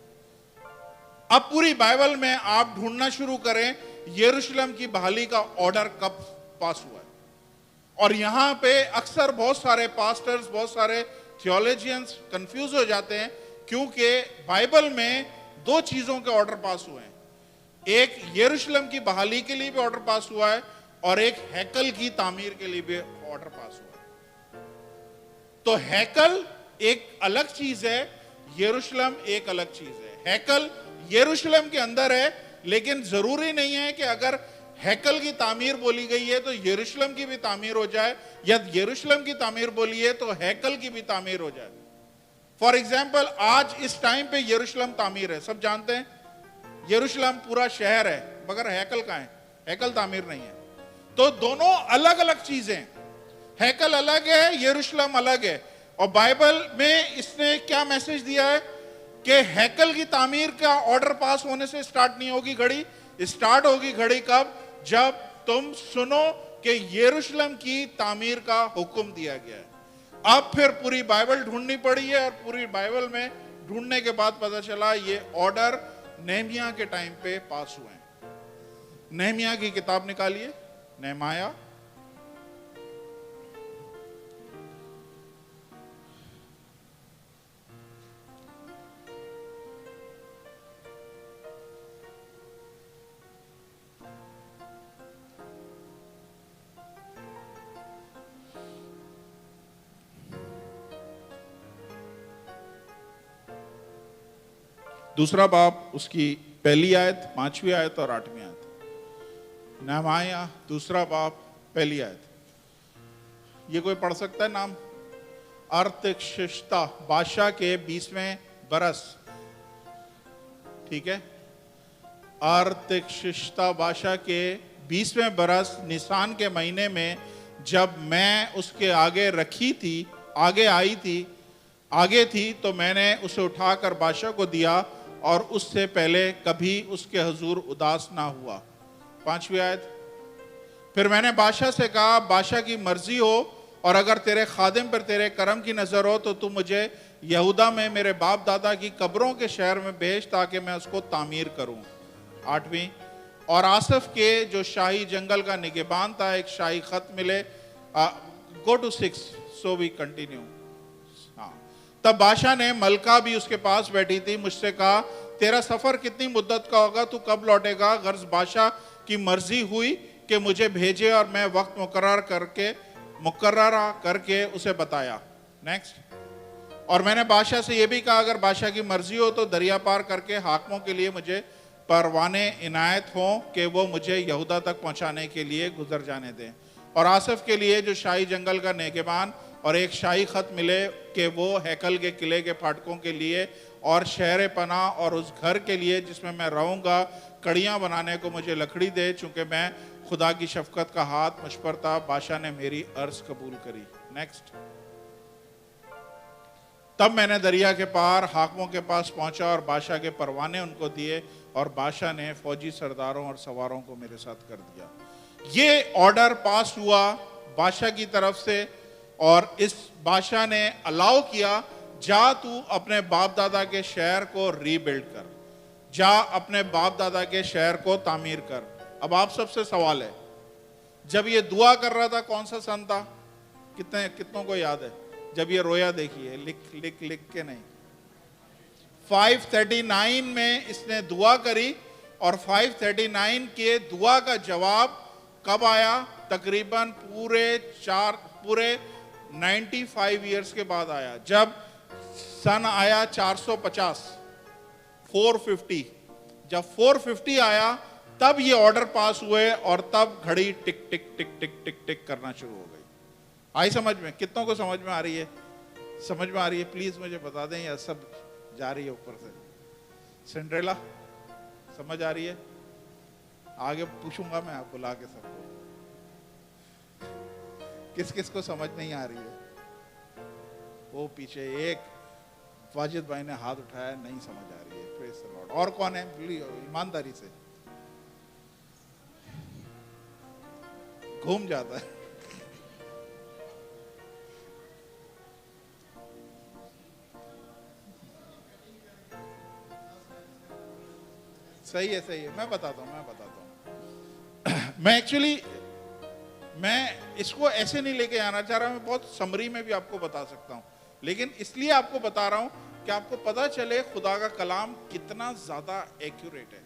अब पूरी बाइबल में आप ढूंढना शुरू करें यरूशलेम की बहाली का ऑर्डर कब पास हुआ है। और यहां पे अक्सर बहुत सारे पास्टर्स, बहुत सारे थियोलॉजियंस कंफ्यूज हो जाते हैं, क्योंकि बाइबल में 2 चीजों के ऑर्डर पास हुए हैं। एक यरूशलेम की बहाली के लिए भी ऑर्डर पास हुआ है और एक हैकल की तामीर के लिए भी ऑर्डर पास हुआ है। तो हैकल एक अलग चीज है, यरूशलेम एक अलग चीज है। हैकल यरूशलेम के अंदर है, लेकिन जरूरी नहीं है कि अगर हैकल की तामीर बोली गई है तो यरूशलेम की भी तामीर हो जाए, या यरूशलेम की तामीर बोली है तो हैकल की भी तामीर हो जाए। फॉर एग्जाम्पल, आज इस टाइम पे यरूशलेम तामीर है, सब जानते हैं। यरूशलेम पूरा शहर है, मगर हैकल कहां है? हैकल तामीर नहीं है। तो दोनों अलग अलग चीजें, हैकल अलग है, यरूशलेम अलग है। और बाइबल में इसने क्या मैसेज दिया है कि हैकल की तामीर का ऑर्डर पास होने से स्टार्ट नहीं होगी घड़ी। स्टार्ट होगी घड़ी कब? जब तुम सुनो कि यरूशलेम की तामीर का हुक्म दिया गया है। अब फिर पूरी बाइबल ढूंढनी पड़ी है, और पूरी बाइबल में ढूंढने के बाद पता चला ये ऑर्डर नेहमिया के टाइम पे पास हुए हैं। नेहमिया की किताब निकालिए, नेहमाया, दूसरा बाब, उसकी पहली आयत, 5वीं आयत और 8वीं आयत। नेहमाया दूसरा बाब, पहली आयत। ये कोई पढ़ सकता है नाम? अर्थशिष्टा बादशाह के 20वें बरस, ठीक है। अर्थशिष्टा बादशाह के 20वें बरस निसान के महीने में, जब मैं उसके आगे रखी थी, आगे थी, तो मैंने उसे उठाकर बादशाह को दिया और उससे पहले कभी उसके हुजूर उदास ना हुआ। 5वीं आयत। फिर मैंने बादशाह से कहा, बादशाह की मर्जी हो और अगर तेरे खादिम पर तेरे करम की नजर हो तो तू मुझे यहूदा में मेरे बाप दादा की कब्रों के शहर में भेज, ताकि मैं उसको तामीर करूं। 8वीं। और आसफ के जो शाही जंगल का निगहबान था, एक शाही खत मिले। Go to 6, so we continue. तब बादशाह ने, मलका भी उसके पास बैठी थी, मुझसे कहा, तेरा सफर कितनी मुद्दत का होगा, तू कब लौटेगा? गर्ज बादशाह की मर्जी हुई कि मुझे भेजे और मैं वक्त मुकर्ररा करके उसे बताया। नेक्स्ट। और मैंने बादशाह से यह भी कहा, अगर बादशाह की मर्जी हो तो दरिया पार करके हाकिमों के लिए मुझे परवाने इनायत हों कि वो मुझे यहूदा तक पहुंचाने के लिए गुजर जाने दें। और आसफ के लिए जो शाही जंगल का निगहबान, और एक शाही खत मिले कि वो हैकल के किले के फाटकों के लिए और शहर पनाह और उस घर के लिए जिसमें मैं रहूंगा कड़ियां बनाने को मुझे लकड़ी दे, चूंकि मैं खुदा की शफकत का हाथ मुझ पर था। बादशाह ने मेरी अर्ज कबूल करी। नेक्स्ट। तब मैंने दरिया के पार हाकिमों के पास पहुंचा और बादशाह के परवाने उनको दिए और बादशाह ने फौजी सरदारों और सवारों को मेरे साथ कर दिया। ये ऑर्डर पास हुआ बादशाह की तरफ से और इस बादशाह ने अलाउ किया, जा तू अपने बाप दादा के शहर को रीबिल्ड कर, जा अपने बाप दादा के शहर को तामीर कर। अब आप सबसे सवाल है, जब ये दुआ कर रहा था कौन सा सन था? कितनों को याद है? जब ये रोया देखिए, लिख के नहीं, 539 में इसने दुआ करी और 539 के दुआ का जवाब कब आया? तकरीबन पूरे 95 इयर्स के बाद आया, जब सन आया 450, 450। जब 450 आया तब ये ऑर्डर पास हुए और तब घड़ी टिक टिक टिक टिक टिक टिक करना शुरू हो गई। आई समझ में? कितनों को समझ में आ रही है? समझ में आ रही है? प्लीज मुझे बता दें, या सब जा रही है ऊपर से? सिंड्रेला समझ आ रही है? आगे पूछूंगा मैं आप बुला के सबको, किस किस को समझ नहीं आ रही है? वो पीछे एक वाजिद भाई ने हाथ उठाया, नहीं समझ आ रही है। Praise the Lord. और कौन है? ईमानदारी से घूम जाता है। सही है, सही है। मैं बताता हूं। मैं इसको ऐसे नहीं लेके आना चाह रहा, मैं बहुत समरी में भी आपको बता सकता हूं, लेकिन इसलिए आपको बता रहा हूं कि आपको पता चले खुदा का कलाम कितना ज्यादा एक्यूरेट है,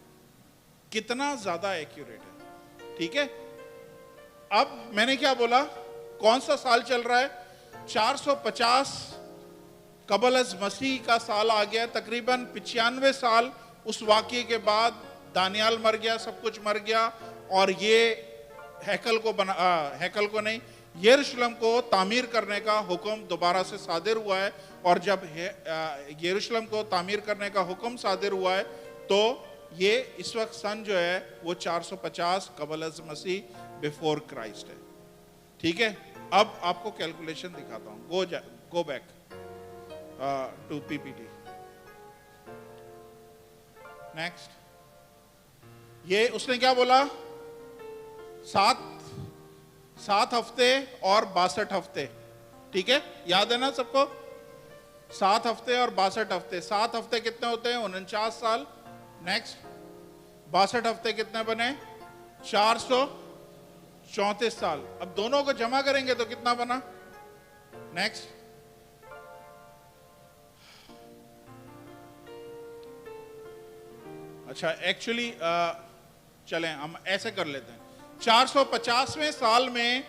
कितना ज्यादा एक्यूरेट है। ठीक है, अब मैंने क्या बोला? कौन सा साल चल रहा है? 450 कबल अज मसीह का साल आ गया। तकरीबन 95 साल उस वाक़ये के बाद दानियाल मर गया, सब कुछ मर गया, और ये हैकल को नहीं, यरूशलेम को तामीर करने का हुक्म दोबारा से सादिर हुआ है। और जब यरूशलेम को तामीर करने का हुक्म सादिर हुआ है तो ये इस वक्त सन जो है वो 450 कबल अज मसीह बिफोर क्राइस्ट है। ठीक है, अब आपको कैलकुलेशन दिखाता हूं। Go back to PPT. Next, ये उसने क्या बोला? 7 हफ्ते और 62 हफ्ते। ठीक है, याद है ना सबको? 7 हफ्ते और 62 हफ्ते। 7 हफ्ते कितने होते हैं? 49 साल। नेक्स्ट, 62 हफ्ते कितने बने? 434 साल। अब दोनों को जमा करेंगे तो कितना बना? नेक्स्ट, अच्छा एक्चुअली चलें हम ऐसे कर लेते हैं। 450वें साल में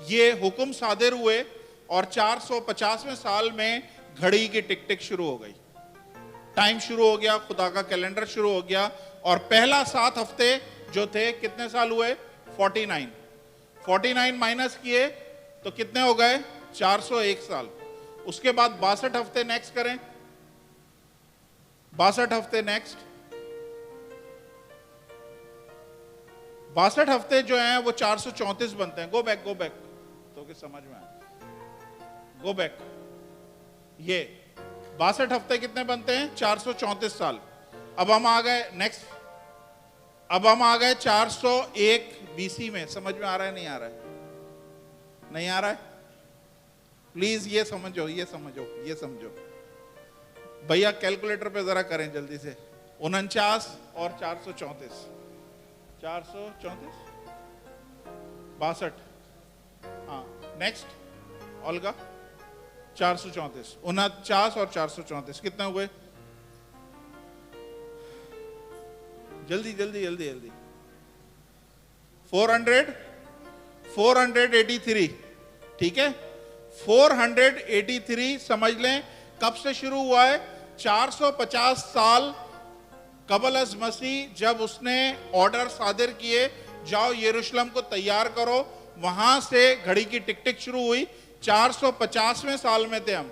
ये हुक्म सादिर हुए और 450वें साल में घड़ी की टिक टिक शुरू हो गई, टाइम शुरू हो गया, खुदा का कैलेंडर शुरू हो गया। और पहला 7 हफ्ते जो थे कितने साल हुए? 49 माइनस किए तो कितने हो गए? 401 साल। उसके बाद 62 हफ्ते नेक्स्ट करें, 62 हफ्ते नेक्स्ट। 62 हफ्ते जो हैं वो 434 बनते हैं। गो बैक तो कि समझ में आए। गो बैक, ये 62 हफ्ते कितने बनते हैं? 434 साल। अब हम आ गए नेक्स्ट, अब हम आ गए 401 बीसी में। समझ में आ रहा है? नहीं आ रहा है? नहीं आ रहा है? प्लीज ये समझो, ये समझो भैया, कैलकुलेटर पे जरा करें जल्दी से। 49 और 434, 62। हाँ नेक्स्ट ओल्गा, 434, 49 और 434 कितने हुए? जल्दी 483। ठीक है, 483 समझ लें कब से शुरू हुआ है? 450 साल कबल अज मसीह, जब उसने ऑर्डर सादिर किए, जाओ यरूशलेम को तैयार करो, वहां से घड़ी की टिक टिक शुरू हुई। 450वें साल में थे हम।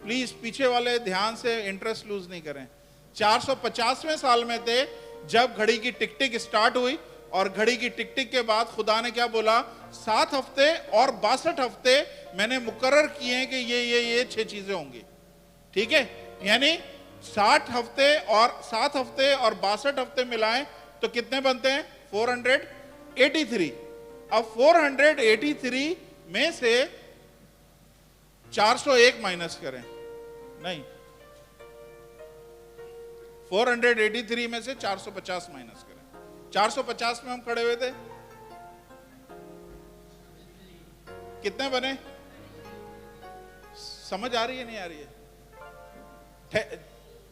प्लीज पीछे वाले ध्यान से इंटरेस्ट लूज नहीं करें। 450वें साल में थे जब घड़ी की टिक टिक स्टार्ट हुई, और घड़ी की टिक टिक के बाद खुदा ने क्या बोला? 7 हफ्ते और 62 हफ्ते मैंने मुकर्रर किए हैं कि ये 6 चीजें होंगी। ठीक है, यानी 60 हफ्ते और 7 हफ्ते और 62 हफ्ते मिलाएं तो कितने बनते हैं? 483। अब 483 में से 401 माइनस करें, नहीं, 483 में से 450 माइनस करें। 450 में हम खड़े हुए थे, कितने बने? समझ आ रही है नहीं आ रही है?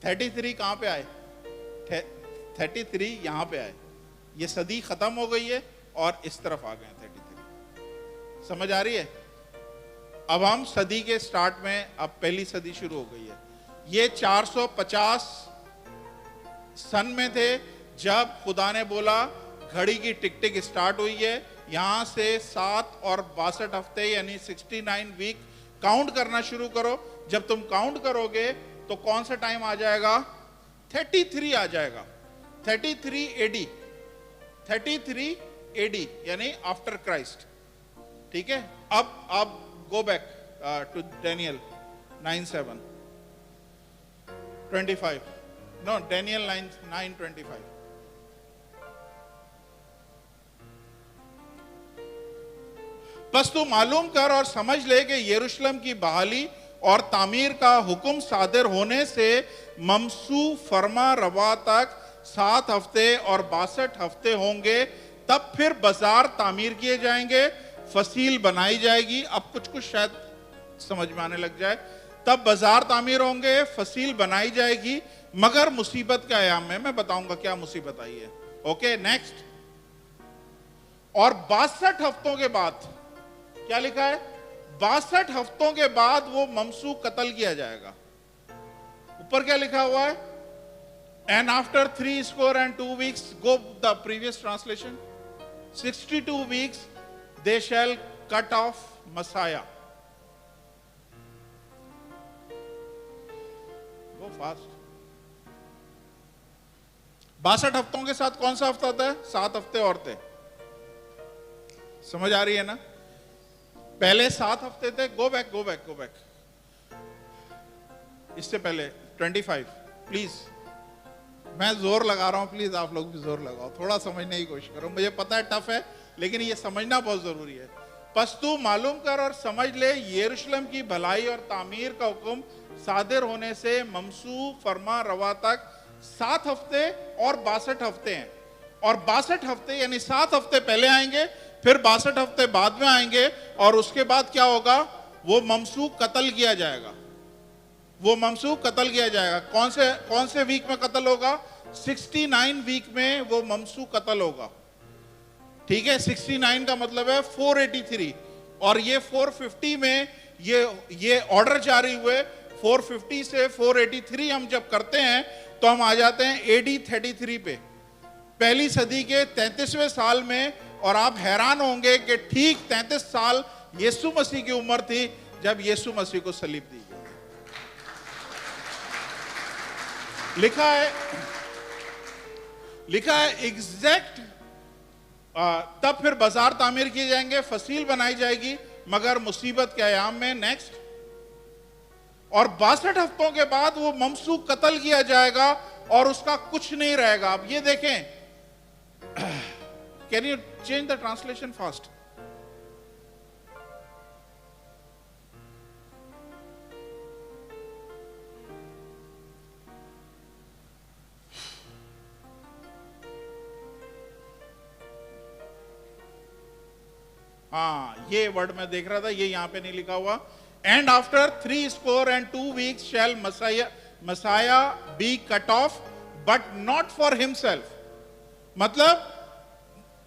33 कहां पे आए? 33 यहां पे आए, ये सदी खत्म हो गई है और इस तरफ आ गए 33। समझ आ रही है? अब हम सदी के स्टार्ट में, अब पहली सदी शुरू हो गई है। ये 450 सन में थे जब खुदा ने बोला घड़ी की टिक टिक स्टार्ट हुई है, यहां से 7 और 62 हफ्ते यानी 69 वीक काउंट करना शुरू करो। जब तुम काउंट करोगे तो कौन सा टाइम आ जाएगा? 33 आ जाएगा। 33 एडी, 33 एडी यानी आफ्टर क्राइस्ट। ठीक है, अब go back to Daniel 9:7 25, no Daniel 9:25। बस तू मालूम कर और समझ ले कि यरूशलेम की बहाली और तामीर का हुक्म सादिर होने से ममसू फरमा रवा तक 7 हफ्ते और 62 हफ्ते होंगे। तब फिर बाजार तामीर किए जाएंगे, फसील बनाई जाएगी। अब कुछ शायद समझ में आने लग जाए। तब बाजार तामीर होंगे, फसील बनाई जाएगी, मगर मुसीबत के आयाम में मैं बताऊंगा क्या मुसीबत आई है। Okay, next. और 62 हफ्तों के बाद क्या लिखा है? 62 हफ्तों के बाद वो ममसू कत्ल किया जाएगा। ऊपर क्या लिखा हुआ है? And after 3 score and 2 weeks, go the previous translation, 62 weeks they shall cut off Messiah. Go fast. 62 हफ्तों के साथ कौन सा हफ्ता होता है? 7 हफ्ते और थे। समझ आ रही है ना? पहले 7 हफ्ते थे। Go back. इससे पहले 25 प्लीज। मैं जोर लगा रहा हूं, प्लीज आप लोग भी जोर लगाओ, थोड़ा समझने की कोशिश करो। मुझे पता है टफ है, लेकिन ये समझना बहुत जरूरी है। बस तू मालूम कर और समझ ले, यरूशलेम की भलाई और तामीर का हुक्म सादिर होने से ममसू फरमा रवा तक 7 हफ्ते और 62 हफ्ते हैं। और 62 हफ्ते यानी 7 हफ्ते पहले आएंगे, फिर 62 हफ्ते बाद में आएंगे, और उसके बाद क्या होगा? वो ममसू कत्ल किया जाएगा। वो ममसू कत्ल किया जाएगा। कौन से वीक में कत्ल होगा? 69 वीक में वो ममसू कत्ल होगा। ठीक है, 69 का मतलब है 483, और ये 450 में ये ऑर्डर जारी हुए। 450 से 483 हम जब करते हैं तो हम आ जाते हैं AD 33 पे, पहली सदी के 33वें साल में। और आप हैरान होंगे कि ठीक 33 साल यीशु मसीह की उम्र थी जब यीशु मसीह को सलीब दी गई। लिखा है एग्जैक्ट। तब फिर बाजार तामीर किए जाएंगे, फसील बनाई जाएगी, मगर मुसीबत के आयाम में। नेक्स्ट। और 62 हफ्तों के बाद वो ममसू कत्ल किया जाएगा और उसका कुछ नहीं रहेगा। अब ये देखें, can you change the translation fast? हाँ, ये वर्ड मैं देख रहा था, ये यहां पे नहीं लिखा हुआ। And after 3 score and 2 weeks shall Messiah be cut off, but not for himself. मतलब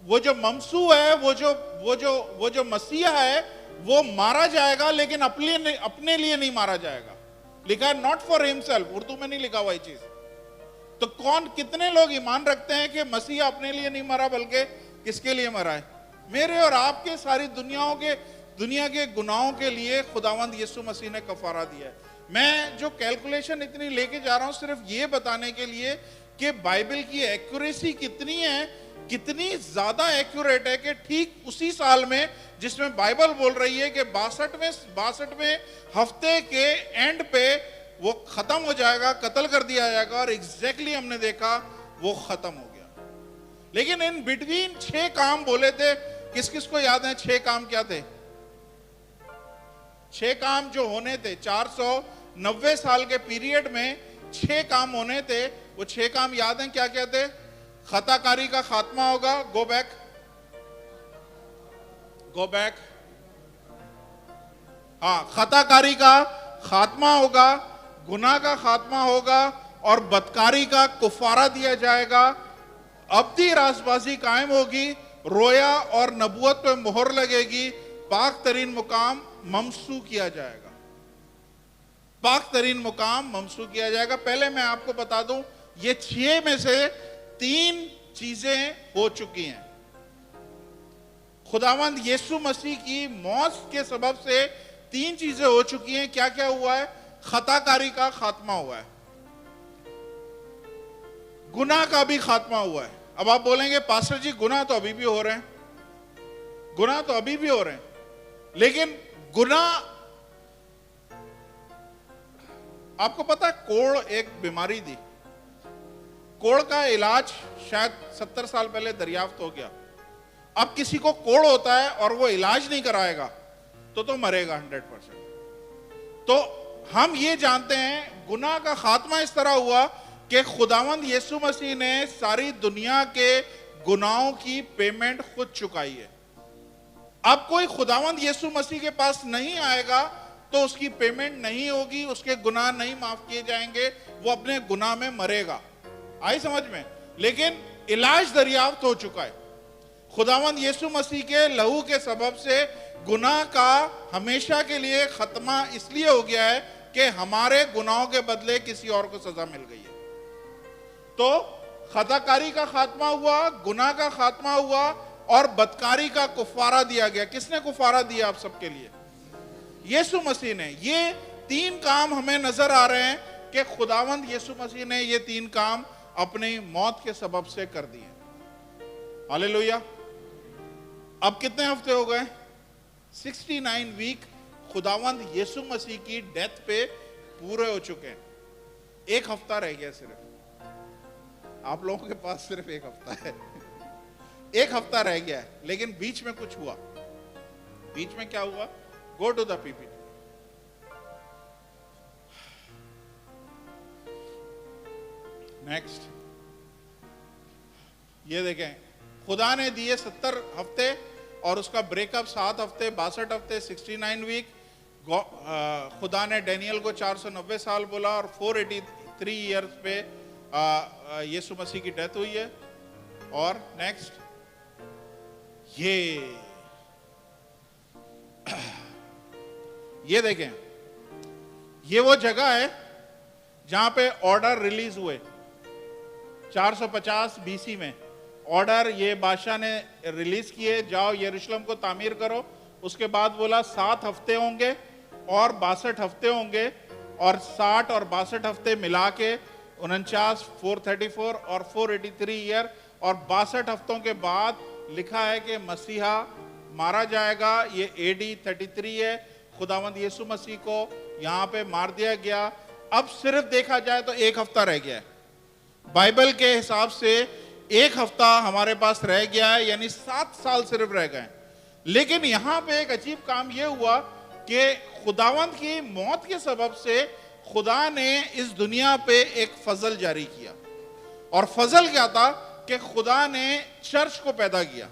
वो जो ममसू है, वो जो मसीहा है, वो मारा जाएगा, लेकिन अपने लिए नहीं मारा जाएगा। लिखा है नॉट फॉर हिमसेल्फ, उर्दू में नहीं लिखा हुआ ये चीज। तो कितने लोग ईमान रखते हैं कि मसीहा अपने लिए नहीं मरा, बल्कि किसके लिए मरा है? मेरे और आपके, सारी दुनिया के गुनाहों के लिए खुदावंद यीशु मसीह ने कफारा दिया है। मैं जो कैलकुलेशन इतनी लेके जा रहा हूं सिर्फ ये बताने के लिए कि बाइबल की एक्यूरेसी कितनी है, कितनी ज्यादा एक्यूरेट है कि ठीक उसी साल में जिसमें बाइबल बोल रही है कि 62वें हफ्ते के एंड पे वो खत्म हो जाएगा, कत्ल कर दिया जाएगा, और एग्जैक्टली हमने देखा वो खत्म हो गया। लेकिन इन बिटवीन 6 काम बोले थे। किस किस को याद है 6 काम क्या थे? 6 काम जो होने थे 490 साल के पीरियड में 6 काम होने थे। वो 6 काम याद हैं क्या क्या थे? खताकारी का खात्मा होगा। Go back, go back. हाँ, खताकारी का खात्मा होगा, गुनाह का खात्मा होगा, और बदकारी का कुफारा दिया जाएगा। अब्दी रासबाजी कायम होगी, रोया और नबूवत पे मोहर लगेगी, पाक तरीन मुकाम ममसू किया जाएगा। पाक तरीन मुकाम ममसू किया जाएगा। पहले मैं आपको बता दूं, ये 6 में से 3 चीजें हो चुकी हैं। खुदावंद यीशु मसीह की मौत के सबब से 3 चीजें हो चुकी हैं। क्या क्या हुआ है? खताकारी का खात्मा हुआ है, गुनाह का भी खात्मा हुआ है। अब आप बोलेंगे पास्टर जी गुनाह तो अभी भी हो रहे हैं, गुनाह तो अभी भी हो रहे हैं, लेकिन गुनाह, आपको पता है कोढ़ एक बीमारी थी। कोढ़ का इलाज शायद 70 साल पहले दरियाफ्त हो गया। अब किसी को कोढ़ होता है और वो इलाज नहीं कराएगा तो मरेगा 100%। तो हम ये जानते हैं गुनाह का खात्मा इस तरह हुआ कि खुदावंद यीशु मसीह ने सारी दुनिया के गुनाहों की पेमेंट खुद चुकाई है। अब कोई खुदावंद यीशु मसीह के पास नहीं आएगा तो उसकी पेमेंट नहीं होगी, उसके गुनाह नहीं माफ किए जाएंगे, वो अपने गुनाह में मरेगा। आई समझ में? लेकिन इलाज दरियाफ्त हो चुका है। खुदावंद यीशु मसीह के लहू के सबब से गुनाह का हमेशा के लिए खत्मा इसलिए हो गया है कि हमारे गुनाहों के बदले किसी और को सजा मिल गई है। तो खताकारी का खात्मा हुआ, गुनाह का खात्मा हुआ, और बदकारी का कुफारा दिया गया। किसने कुफारा दिया आप सबके लिए? यीशु मसीह ने। ये 3 काम हमें नजर आ रहे हैं कि खुदावंद यीशु मसीह ने ये 3 काम अपनी मौत के सबब से कर दिए। हालेलुया। अब कितने हफ्ते हो गए? 69 वीक खुदावंद यीशु मसीह की डेथ पे पूरे हो चुके हैं। 1 हफ्ता रह गया सिर्फ। आप लोगों के पास सिर्फ 1 हफ्ता है। 1 हफ्ता रह गया है, लेकिन बीच में कुछ हुआ। बीच में क्या हुआ? Go to the PPT. Next, ये देखें, खुदा ने दिए 70 हफ्ते और उसका ब्रेकअप 7 हफ्ते, 62 हफ्ते, 69 वीक। खुदा ने डैनियल को 490 साल बोला और 483 ईयर्स पे यीशु मसीह की डेथ हुई है। और नेक्स्ट, ये देखें, ये वो जगह है जहां पे ऑर्डर रिलीज हुए 450 बीसी में। ऑर्डर ये बादशाह ने रिलीज किए, जाओ यरूशलेम को तामीर करो। उसके बाद बोला 7 हफ्ते होंगे और 62 हफ्ते होंगे, और 60 और 62 हफ्ते मिला के 49, 434 और 483 ईयर। और 62 हफ्तों के बाद लिखा है कि मसीहा मारा जाएगा। ये AD 33 है। खुदावंद यीशु मसीह को यहाँ पे मार दिया गया। अब सिर्फ देखा जाए तो 1 हफ्ता रह गया है। बाइबल के हिसाब से 1 हफ्ता हमारे पास रह गया है, यानी 7 साल सिर्फ रह गए। लेकिन यहाँ पे एक अजीब काम ये हुआ कि खुदावंद की मौत के सबब से खुदा ने इस दुनिया पे एक फजल जारी किया। और फजल क्या था कि खुदा ने चर्च को पैदा किया।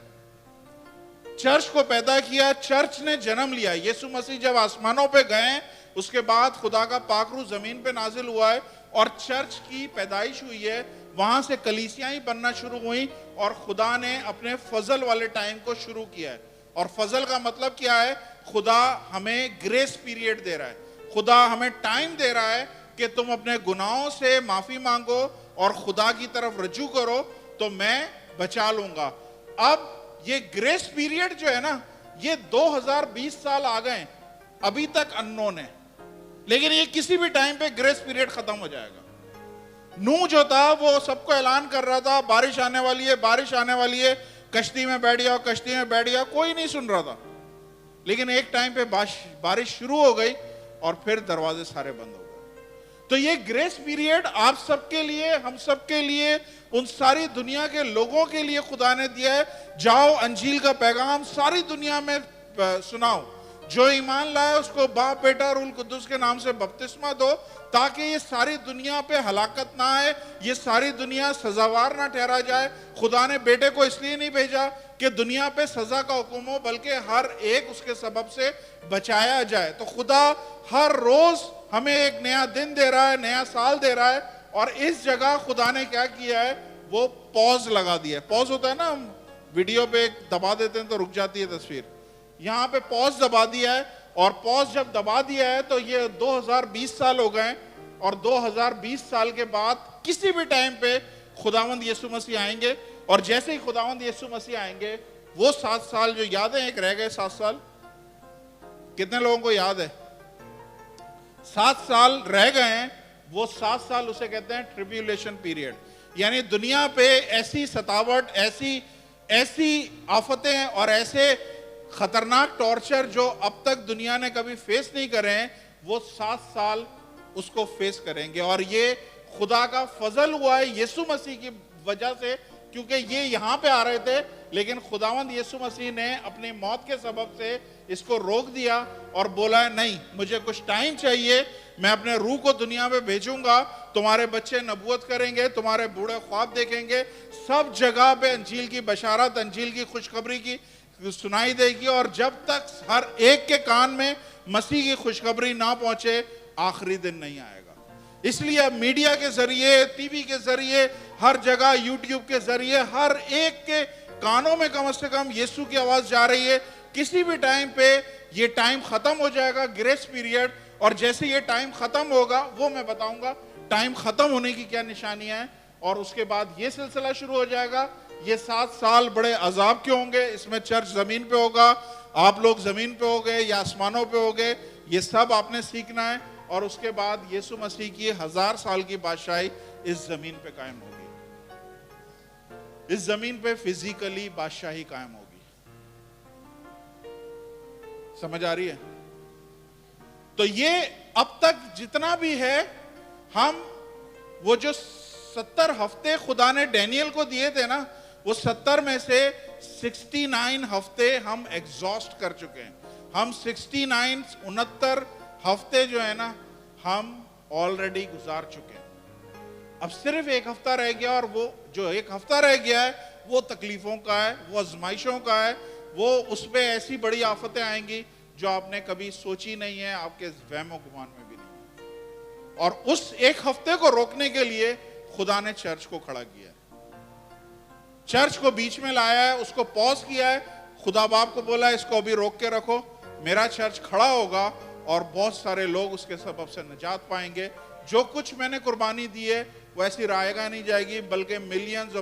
चर्च को पैदा किया, चर्च ने जन्म लिया। यीशु मसीह जब आसमानों पे गए, उसके बाद खुदा का पाकरू जमीन पे नाजिल हुआ है और चर्च की पैदाइश हुई है। वहां से कलीसियां बनना शुरू हुई और खुदा ने अपने फजल वाले टाइम को शुरू किया है। और फजल का मतलब क्या है? खुदा हमें ग्रेस पीरियड दे रहा है। खुदा हमें टाइम दे रहा है कि तुम अपने गुनाहों से माफी मांगो और खुदा की तरफ रजू करो तो मैं बचा लूंगा। अब ये ग्रेस पीरियड जो है ना, ये 2020 साल आ गए, अभी तक अननोन है। लेकिन ये किसी भी टाइम पे ग्रेस पीरियड खत्म हो जाएगा। नूह जो था वो सबको ऐलान कर रहा था बारिश आने वाली है, बारिश आने वाली है, कश्ती में बैठ जाओ, कश्ती में बैठ जाओ, कोई नहीं सुन रहा था। लेकिन एक टाइम पे बारिश शुरू हो गई और फिर दरवाजे सारे बंद हो गए। तो ये ग्रेस पीरियड आप सबके लिए, हम सबके लिए, उन सारी दुनिया के लोगों के लिए खुदा ने दिया है। जाओ अंजील का पैगाम सारी दुनिया में सुनाओ, जो ईमान लाए उसको बाप बेटा रूल कुद्दुस के नाम से बपतिस्मा दो, ताकि ये सारी दुनिया पे हलाकत ना आए, ये सारी दुनिया सजावार ना ठहरा जाए। खुदा ने बेटे को इसलिए नहीं भेजा कि दुनिया पे सजा का हुक्म हो, बल्कि हर एक उसके सबब से बचाया जाए। तो खुदा हर रोज हमें एक नया दिन दे रहा है, नया साल दे रहा है। और इस जगह खुदा ने क्या किया है, वो पॉज लगा दिया है। पॉज होता है ना, हम वीडियो पे दबा देते हैं तो रुक जाती है तस्वीर, यहाँ पे पॉज दबा दिया है। और पॉज जब दबा दिया है तो ये 2020 साल हो गए, और 2020 साल के बाद किसी भी टाइम पे खुदावंद यीशु मसीह आएंगे। और जैसे ही खुदावंद यीशु मसीह आएंगे, वो 7 साल जो याद है, एक रह गए 7 साल, कितने लोगों को याद है? 7 साल रह गए हैं, वो 7 साल उसे कहते हैं ट्रिब्यूलेशन पीरियड। यानी दुनिया पे ऐसी सतावट, ऐसी आफतें और ऐसे खतरनाक टॉर्चर जो अब तक दुनिया ने कभी फेस नहीं करे हैं, वो 7 साल उसको फेस करेंगे। और ये खुदा का फजल हुआ है यीशु मसीह की वजह से, क्योंकि ये यहाँ पे आ रहे थे, लेकिन खुदावंद यीशु मसीह ने अपनी मौत के सबब से इसको रोक दिया और बोला है नहीं, मुझे कुछ टाइम चाहिए, मैं अपने रूह को दुनिया में भेजूंगा, तुम्हारे बच्चे नबूवत करेंगे, तुम्हारे बूढ़े ख्वाब देखेंगे, सब जगह पे अंजील की बशारत, अंजील की खुशखबरी की सुनाई देगी। और जब तक हर एक के कान में मसीह की खुशखबरी ना पहुंचे, आखिरी दिन नहीं आएगा। इसलिए अब मीडिया के जरिए, टीवी के जरिए, हर जगह यूट्यूब के जरिए, हर एक के कानों में कम से कम यीशु की आवाज जा रही है। किसी भी टाइम पे ये टाइम खत्म हो जाएगा, ग्रेस पीरियड। और जैसे ये टाइम खत्म होगा, वो मैं बताऊंगा टाइम खत्म होने की क्या निशानियां हैं, और उसके बाद ये सिलसिला शुरू हो जाएगा। ये 7 साल बड़े अजाब के होंगे, इसमें चर्च जमीन पे होगा, आप लोग जमीन पे होगे या आसमानों पे होगे, ये सब आपने सीखना है। और उसके बाद यीशु मसीह की 1000 साल की बादशाही इस जमीन पे कायम होगी, इस जमीन पे फिजिकली बादशाही कायम होगी। समझ आ रही है? तो ये अब तक जितना भी है, हम वो जो 70 हफ्ते खुदा ने डैनियल को दिए थे ना, वो 70 में से 69 हफ्ते हम एग्जॉस्ट कर चुके हैं। हम 69 हफ्ते जो है ना, हम ऑलरेडी गुजार चुके हैं। अब सिर्फ एक हफ्ता रह गया, और वो जो एक हफ्ता रह गया है, वो तकलीफों का है, वो आजमाइशों का है, वो उस पे ऐसी बड़ी आफतें आएंगी जो आपने कभी सोची नहीं है, आपके वहमो गुमान में भी नहीं। और उस एक हफ्ते को रोकने के लिए खुदा ने चर्च को खड़ा किया है, चर्च को बीच में लाया है, उसको पॉज किया है। खुदा बाप को बोला इसको अभी रोक के रखो, मेरा चर्च खड़ा होगा और बहुत सारे लोग उसके सबब से निजात पाएंगे। जो कुछ मैंने कुर्बानी दी है वो ऐसी रायगा नहीं जाएगी, बल्कि मिलियंस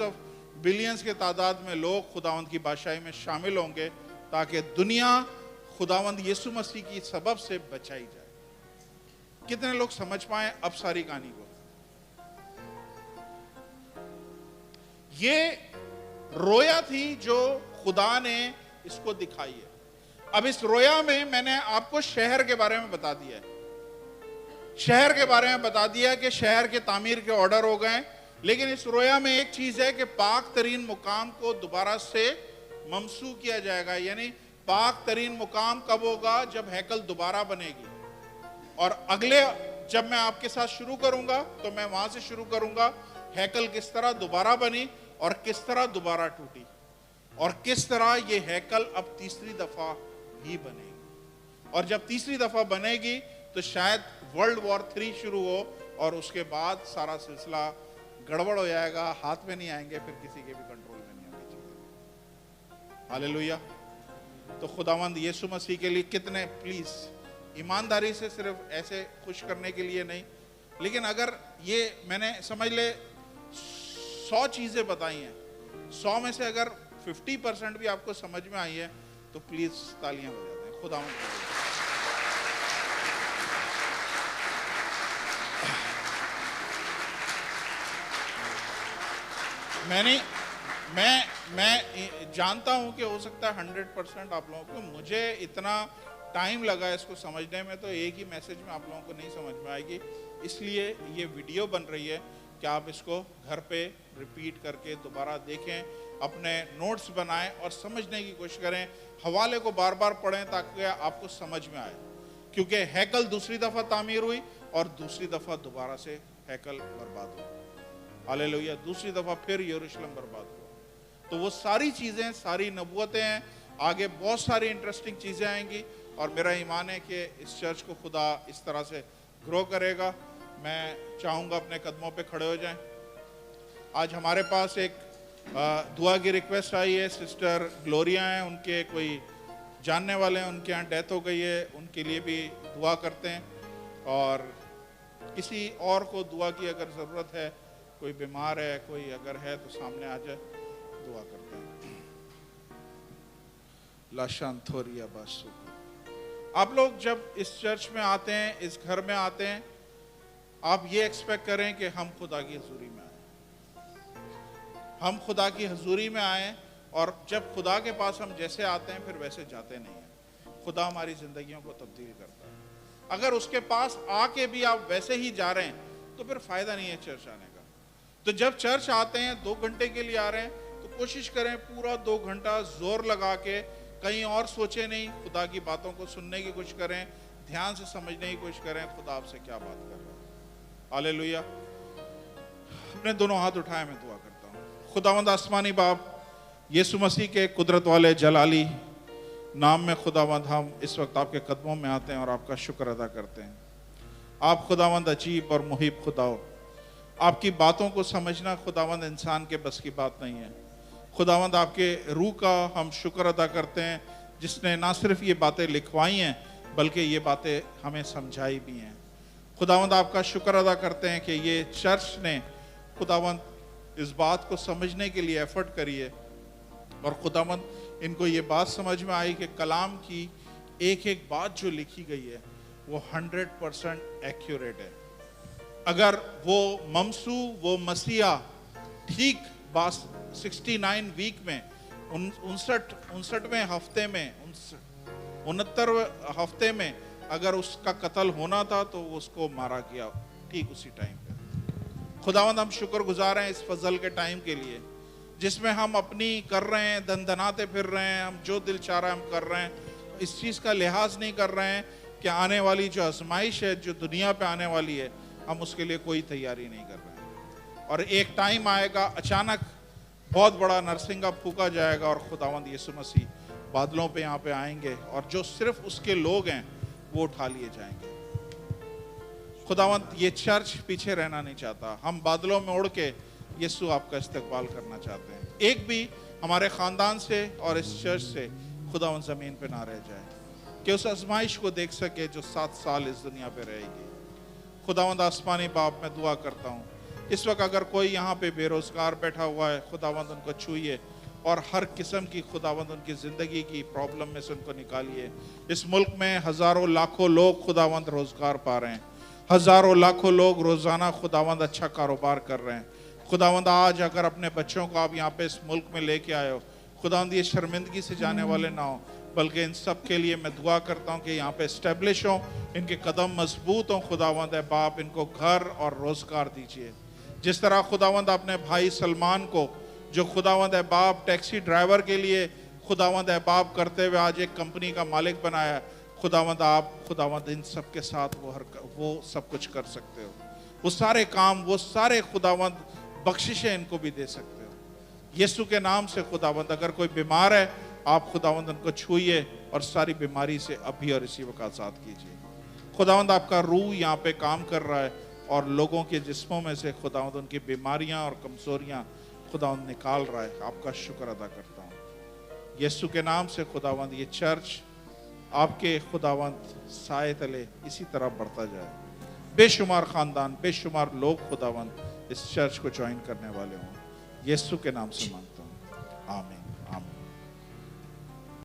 ऑफ बिलियंस के तादाद में लोग खुदावंद की बादशाही में शामिल होंगे, ताकि दुनिया खुदावंद यीशु मसीह की सबब से बचाई जाए। कितने लोग समझ पाए अब सारी कहानी को? ये रोया थी जो खुदा ने इसको दिखाई है। अब इस रोया में मैंने आपको शहर के बारे में बता दिया है, शहर के बारे में बता दिया कि शहर के तामीर के ऑर्डर हो गए। लेकिन इस रोया में एक चीज है कि पाक तरीन मुकाम को दोबारा से ममसू किया जाएगा। यानी पाक तरीन मुकाम कब होगा? जब हैकल दोबारा बनेगी। और अगले जब मैं आपके साथ शुरू करूंगा तो मैं वहां से शुरू करूंगा, हैकल किस तरह दोबारा बनी और किस तरह दोबारा टूटी, और किस तरह ये हैकल अब तीसरी दफा भी बनेगी। और जब तीसरी दफा बनेगी तो शायद वर्ल्ड वॉर 3 शुरू हो, और उसके बाद सारा सिलसिला गड़बड़ हो जाएगा, हाथ में नहीं आएंगे, फिर किसी के भी कंट्रोल में नहीं आएंगे चीजें। हालेलुया। तो खुदावंद यीशु मसीह के लिए कितने, प्लीज ईमानदारी से, सिर्फ ऐसे खुश करने के लिए नहीं, लेकिन अगर ये मैंने समझ ले 100 चीजें बताई हैं, 100 में से अगर 50% भी आपको समझ में आई है तो प्लीज तालियां बजा दें खुदावंद के लिए। मैं जानता हूं कि हो सकता है 100% आप लोगों को, मुझे इतना टाइम लगा इसको समझने में, तो एक ही मैसेज में आप लोगों को नहीं समझ में आएगी। इसलिए ये वीडियो बन रही है कि आप इसको घर पे रिपीट करके दोबारा देखें, अपने नोट्स बनाएं और समझने की कोशिश करें। हवाले को बार बार पढ़ें ताकि आपको समझ में आए, क्योंकि हैकल दूसरी दफ़ा तामीर हुई और दूसरी दफ़ा दोबारा से हैकल बर्बाद हुआ। हालेलुया। दूसरी दफ़ा फिर यरूशलेम बर्बाद हुआ। तो वो सारी चीज़ें, सारी नबूवतें हैं। आगे बहुत सारी इंटरेस्टिंग चीज़ें आएंगी और मेरा ईमान है कि इस चर्च को खुदा इस तरह से ग्रो करेगा। मैं चाहूँगा अपने कदमों पे खड़े हो जाएं। आज हमारे पास एक दुआ की रिक्वेस्ट आई है। सिस्टर ग्लोरिया हैं, उनके कोई जानने वाले हैं, उनके यहाँ डेथ हो गई है, उनके लिए भी दुआ करते हैं। और किसी और को दुआ की अगर ज़रूरत है, कोई बीमार है, कोई अगर है तो सामने आ जाए, दुआ करते हैं। लाशांथोरिया बासु। आप लोग जब इस चर्च में आते हैं, इस घर में आते हैं, आप ये एक्सपेक्ट करें कि हम खुदा की हजूरी में आए, हम खुदा की हजूरी में आए। और जब खुदा के पास हम जैसे आते हैं फिर वैसे जाते नहीं हैं। खुदा हमारी जिंदगियों को तब्दील करता है। अगर उसके पास आके भी आप वैसे ही जा रहे हैं तो फिर फायदा नहीं है चर्च आने का। तो जब चर्च आते हैं 2 घंटे के लिए आ रहे हैं, तो कोशिश करें पूरा 2 घंटा जोर लगा के कहीं और सोचे नहीं, खुदा की बातों को सुनने की कोशिश करें, ध्यान से समझने की कोशिश करें खुदा आपसे क्या बात कर रहा है। हालेलुया। अपने दोनों हाथ उठाए, मैं दुआ करता हूँ। खुदावंद आसमानी बाप, यीशु मसीह के कुदरत वाले जलाली नाम में खुदावंद हम इस वक्त आपके कदमों में आते हैं और आपका शुक्र अदा करते हैं। आप खुदावंद अजीब और मुहिब खुदा हो। आपकी बातों को समझना खुदावंद इंसान के बस की बात नहीं है। खुदावंद आपके रूह का हम शुक्र अदा करते हैं, जिसने ना सिर्फ ये बातें लिखवाई हैं बल्कि ये बातें हमें समझाई भी हैं। खुदावंद आपका शुक्र अदा करते हैं कि ये चर्च ने खुदावंद इस बात को समझने के लिए एफर्ट करी है और खुदावंद इनको ये बात समझ में आई कि कलाम की एक एक बात जो लिखी गई है वो 100% एक्यूरेट है। अगर वो ममसू, वो मसीहा ठीक 69 वीक में, 59वें हफ्ते में, 69वें हफ्ते में अगर उसका कत्ल होना था तो उसको मारा गया ठीक उसी टाइम पे। खुदावंद हम शुक्रगुजार हैं इस फजल के टाइम के लिए, जिसमें हम अपनी कर रहे हैं, दनदनाते फिर रहे हैं, हम जो दिल चाह रहा है हम कर रहे हैं, इस चीज़ का लिहाज नहीं कर रहे हैं कि आने वाली जो आजमाइश है, जो दुनिया पे आने वाली है, हम उसके लिए कोई तैयारी नहीं कर रहे हैं। और एक टाइम आएगा, अचानक बहुत बड़ा नरसिंगा फूका जाएगा और खुदावंद यीशु मसीह बादलों पे यहाँ पे आएंगे और जो सिर्फ उसके लोग हैं वो उठा लिए जाएंगे। खुदावंद ये चर्च पीछे रहना नहीं चाहता। हम बादलों में उड़ के यीशु आपका इस्तकबाल करना चाहते हैं। एक भी हमारे ख़ानदान से और इस चर्च से खुदावंद ज़मीन पे ना रह जाए, कि उस आजमाइश को देख सके जो 7 साल इस दुनिया पे रहेगी। खुदावंद आसमानी बाप, मैं दुआ करता हूँ इस वक्त अगर कोई यहाँ पे बेरोज़गार बैठा हुआ है, खुदावंद उनको छूइए और हर किस्म की खुदावंद उनकी ज़िंदगी की प्रॉब्लम में से उनको निकालिए। इस मुल्क में हज़ारों लाखों लोग खुदावंद रोज़गार पा रहे हैं, हज़ारों लाखों लोग रोज़ाना खुदावंद अच्छा कारोबार कर रहे हैं। खुदावंद आज अगर अपने बच्चों को आप यहाँ पे इस मुल्क में लेके आए हो, खुदावंद ये शर्मिंदगी से जाने वाले ना हो, बल्कि इन सब के लिए मैं दुआ करता हूँ कि यहाँ पे इस्टेब्लिश हो, इनके कदम मजबूत हों। खुदावंद है बाप, इनको घर और रोज़गार दीजिए। जिस तरह खुदावंद अपने भाई सलमान को, जो खुदावंद है बाप टैक्सी ड्राइवर के लिए खुदावंद है बाप करते हुए आज एक कंपनी का मालिक बनाया, खुदावंद आप खुदावंद इन सब के साथ वो सब कुछ कर सकते हो। वो सारे काम, वो सारे खुदावंद बख्शिशें इनको भी दे सकते हो। यीशु के नाम से खुदावंद अगर कोई बीमार है, आप खुदावंद उनको छूइए और सारी बीमारी से अभी और इसी वक्त आज़ाद कीजिए। खुदावंद आपका रूह यहाँ पे काम कर रहा है और लोगों के जिस्मों में से खुदावंद उनकी बीमारियां और कमजोरियां खुदावंद निकाल रहा है। आपका शुक्र अदा करता हूँ यीशु के नाम से। खुदावंद ये चर्च आपके खुदावंद साए तले इसी तरह बढ़ता जाए, बेशुमार ख़ानदान, बेशुमार लोग खुदावंद इस चर्च को ज्वाइन करने वाले हों। यीशु के नाम से मांगता हूँ, आमीन।